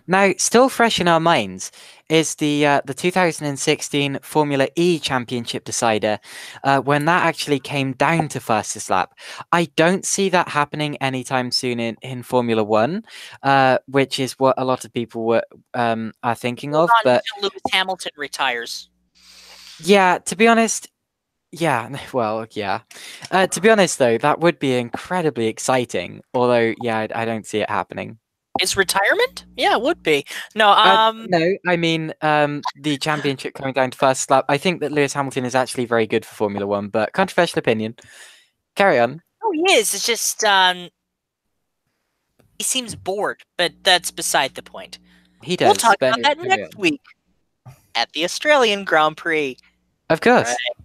Now, still fresh in our minds is the 2016 Formula E Championship decider, when that actually came down to fastest lap. I don't see that happening anytime soon in Formula One, which is what a lot of people are thinking of. But Lewis Hamilton retires. Yeah, to be honest, Yeah, well, yeah. To be honest, though, that would be incredibly exciting. Although, yeah, I don't see it happening. Is retirement? Yeah, it would be. No, no, I mean, the championship coming down to first lap. I think that Lewis Hamilton is actually very good for Formula One, but controversial opinion. Carry on. Oh, he is. It's just he seems bored, but that's beside the point. He does. We'll talk about that next week at the Australian Grand Prix. Of course. Right.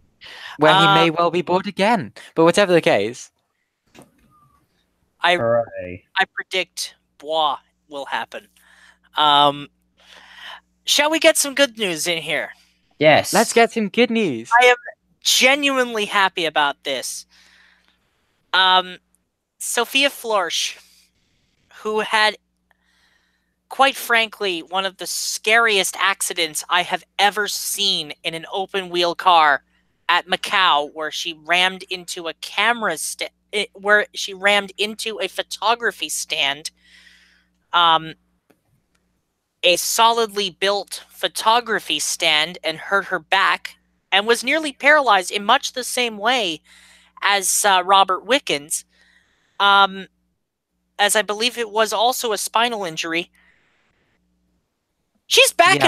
Where he may well be bored again. But whatever the case. I predict Bois will happen. Shall we get some good news in here? Yes. Let's get some good news. I am genuinely happy about this. Sophia Flörsch, who had, quite frankly, one of the scariest accidents I have ever seen in an open-wheel car at Macau, where she rammed into a photography stand, a solidly built photography stand, and hurt her back, and was nearly paralyzed in much the same way as Robert Wickens, as I believe it was also a spinal injury. She's back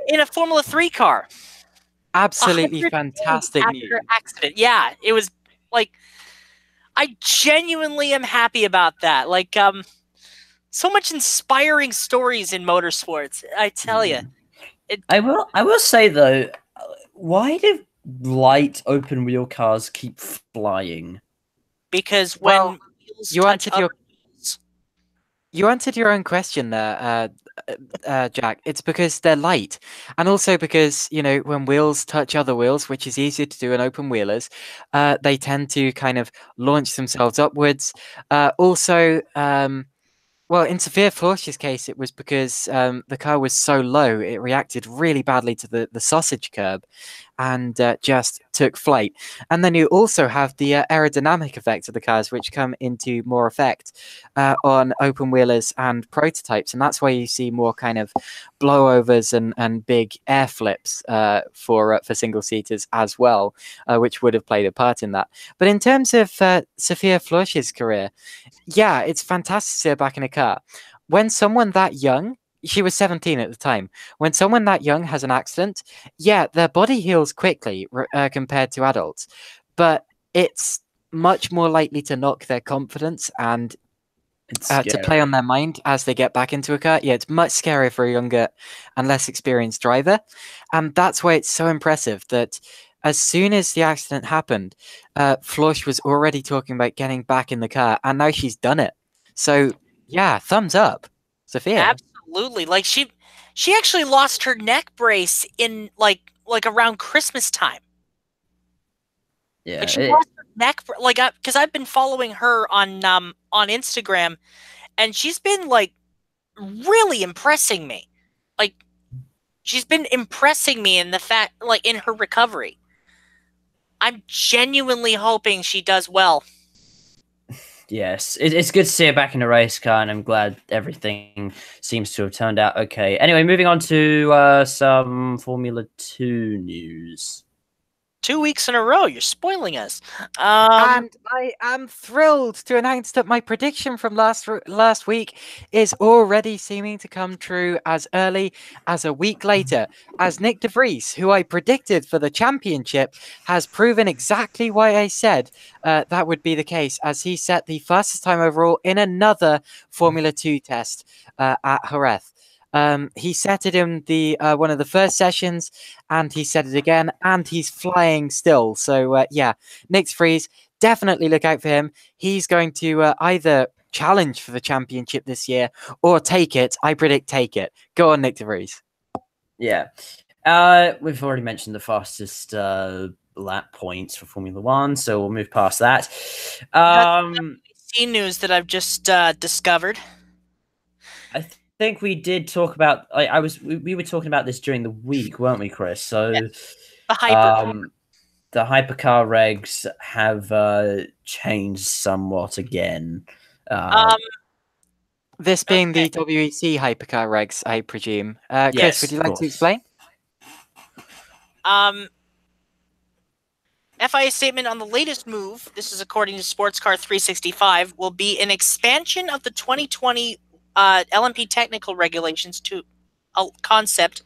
in a Formula 3 car. Absolutely fantastic news. After her accident. Yeah, it was like, I genuinely am happy about that. Like, so much inspiring stories in motorsports, I tell you. I will say though, why do light open wheel cars keep flying? Because when you answered your own question there, Jack. It's because they're light, and also because, you know, when wheels touch other wheels, which is easier to do in open wheelers, they tend to kind of launch themselves upwards. Also, well, in Sophia Flörsch's case, it was because the car was so low, it reacted really badly to the sausage curb and just took flight. And then you also have the aerodynamic effects of the cars, which come into more effect on open wheelers and prototypes. And that's why you see more kind of blowovers and big air flips for single seaters as well, which would have played a part in that. But in terms of Sophia Flörsch's career, yeah, it's fantastic to see her back in a car. When someone that young, she was 17 at the time, when someone that young has an accident, yeah, their body heals quickly compared to adults, but it's much more likely to knock their confidence and to play on their mind as they get back into a car. Yeah, it's much scarier for a younger and less experienced driver. And that's why it's so impressive that as soon as the accident happened, Flörsch was already talking about getting back in the car, and now she's done it. So, yeah, thumbs up, Sophia. Absolutely. Like, she actually lost her neck brace in like around Christmas time. Yeah, like she lost her neck, like, because I've been following her on Instagram, and she's been like really impressing me. Like, she's been impressing me in the fact, like, in her recovery. I'm genuinely hoping she does well. Yes, it's good to see her back in a race car, and I'm glad everything seems to have turned out okay. Anyway, moving on to some Formula 2 news. 2 weeks in a row, you're spoiling us. And I am thrilled to announce that my prediction from last week is already seeming to come true as early as a week later, as Nick de Vries, who I predicted for the championship, has proven exactly why I said that would be the case, as he set the fastest time overall in another Formula 2 test at Jerez. He set it in the one of the first sessions, and he set it again, and he's flying still. So yeah, Nick de Vries, definitely look out for him. He's going to either challenge for the championship this year or take it. I predict take it. Go on, Nick de Vries. Yeah, we've already mentioned the fastest lap points for Formula 1, so we'll move past that. News that I've just discovered. I think we did talk about. We were talking about this during the week, weren't we, Chris? So yes. The hypercar regs have changed somewhat again. This being the WEC hypercar regs, I presume. Chris, yes, would you like to explain? FIA statement on the latest move, this is according to Sports Car 365, will be an expansion of the 2020 LMP technical regulations to a concept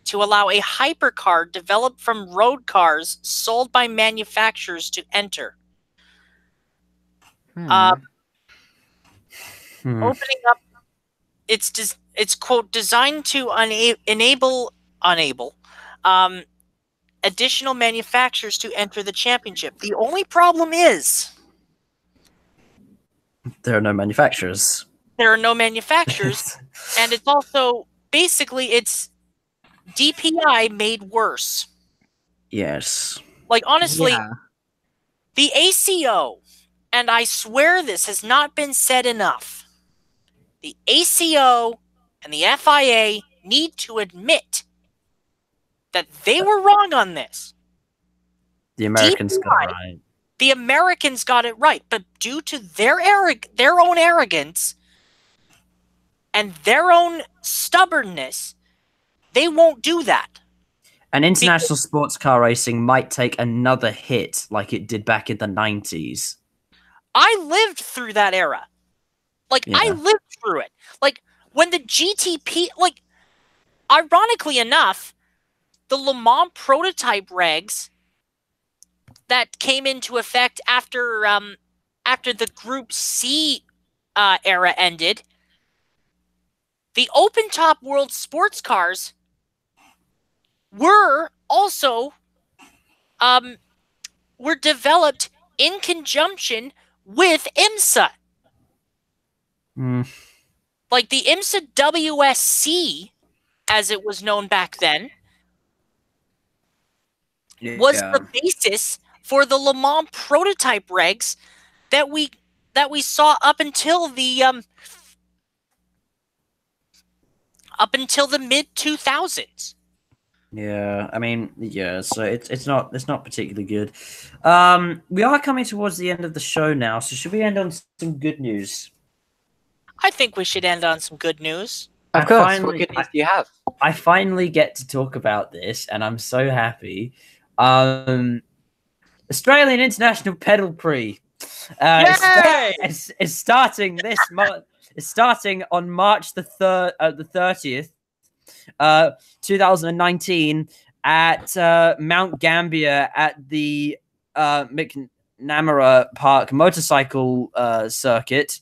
to allow a hypercar developed from road cars sold by manufacturers to enter. Opening up, it's quote designed to enable additional manufacturers to enter the championship. The only problem is there are no manufacturers. There are no manufacturers, and it's also basically it's DPI made worse. Yes. Like honestly, the ACO, and I swear this has not been said enough. The ACO and the FIA need to admit that they were wrong on this. The Americans got it right. The Americans got it right, but due to their own arrogance and their own stubbornness, they won't do that. And international sports car racing might take another hit like it did back in the 90s. I lived through that era. Like, I lived through it. Like, when the GTP, like, ironically enough, the Le Mans prototype regs that came into effect after the Group C era ended, the open-top world sports cars were also were developed in conjunction with IMSA. Like the IMSA WSC, as it was known back then, was the basis for the Le Mans prototype regs that we saw up until the mid 2000s. Yeah, I mean, yeah, so it's not particularly good. We are coming towards the end of the show now, so should we end on some good news? I think we should end on some good news. Of course. What good news do you have? I finally get to talk about this, and I'm so happy. Australian International Pedal Prix is starting this month. It's starting on March the 30th, 2019, at Mount Gambier at the McNamara Park motorcycle circuit.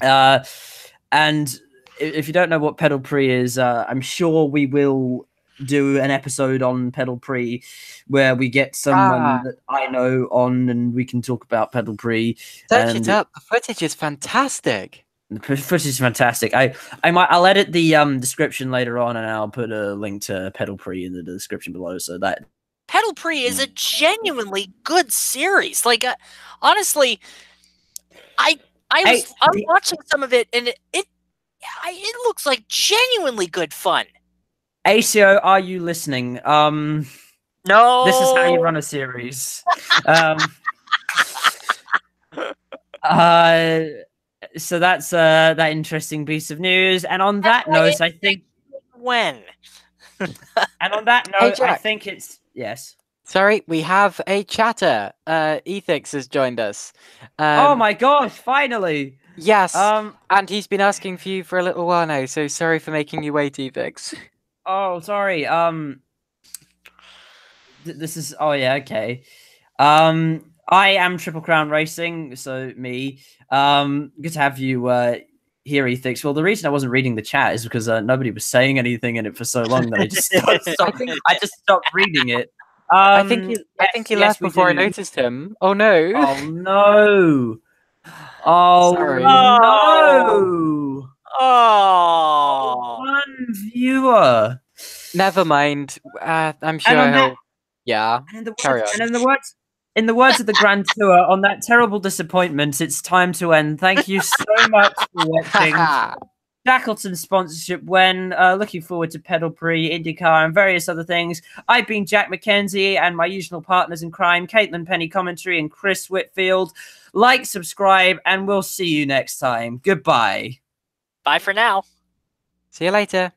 And if you don't know what Pedal Prix is, I'm sure we will do an episode on Pedal Prix where we get someone that I know on and we can talk about Pedal Prix. Search it up. The footage is fantastic. The footage is fantastic. I'll edit the description later on, and I'll put a link to Pedal Prix in the description below. So that Pedal Prix is a genuinely good series. Like, honestly, I was watching some of it, and it looks like genuinely good fun. ACO, are you listening? No. This is how you run a series. So that's that interesting piece of news. And on that note, I think when. And on that note, I think it's yes. Sorry, we have a chatter. Ethix has joined us. Oh my gosh! Finally. Yes. And he's been asking for you for a little while now. So sorry for making you wait, Ethix. Oh, sorry. This is. Oh yeah. Okay. I am Triple Crown Racing, so me. Good to have you here, Ethix. Well, the reason I wasn't reading the chat is because nobody was saying anything in it for so long that I just stopped reading it. I think he left before I noticed him. Oh no! Oh no! Oh sorry. No! Oh, one viewer. Never mind. I'm sure he'll. Yeah. Carry on. And in the words of the Grand Tour, on that terrible disappointment, it's time to end. Thank you so much for watching Shackleton sponsorship when looking forward to Pedal Prix, IndyCar, and various other things. I've been Jack McKenzie and my usual partners in crime, Caitlin Penny Commentary and Chris Whitfield. Like, subscribe, and we'll see you next time. Goodbye. Bye for now. See you later.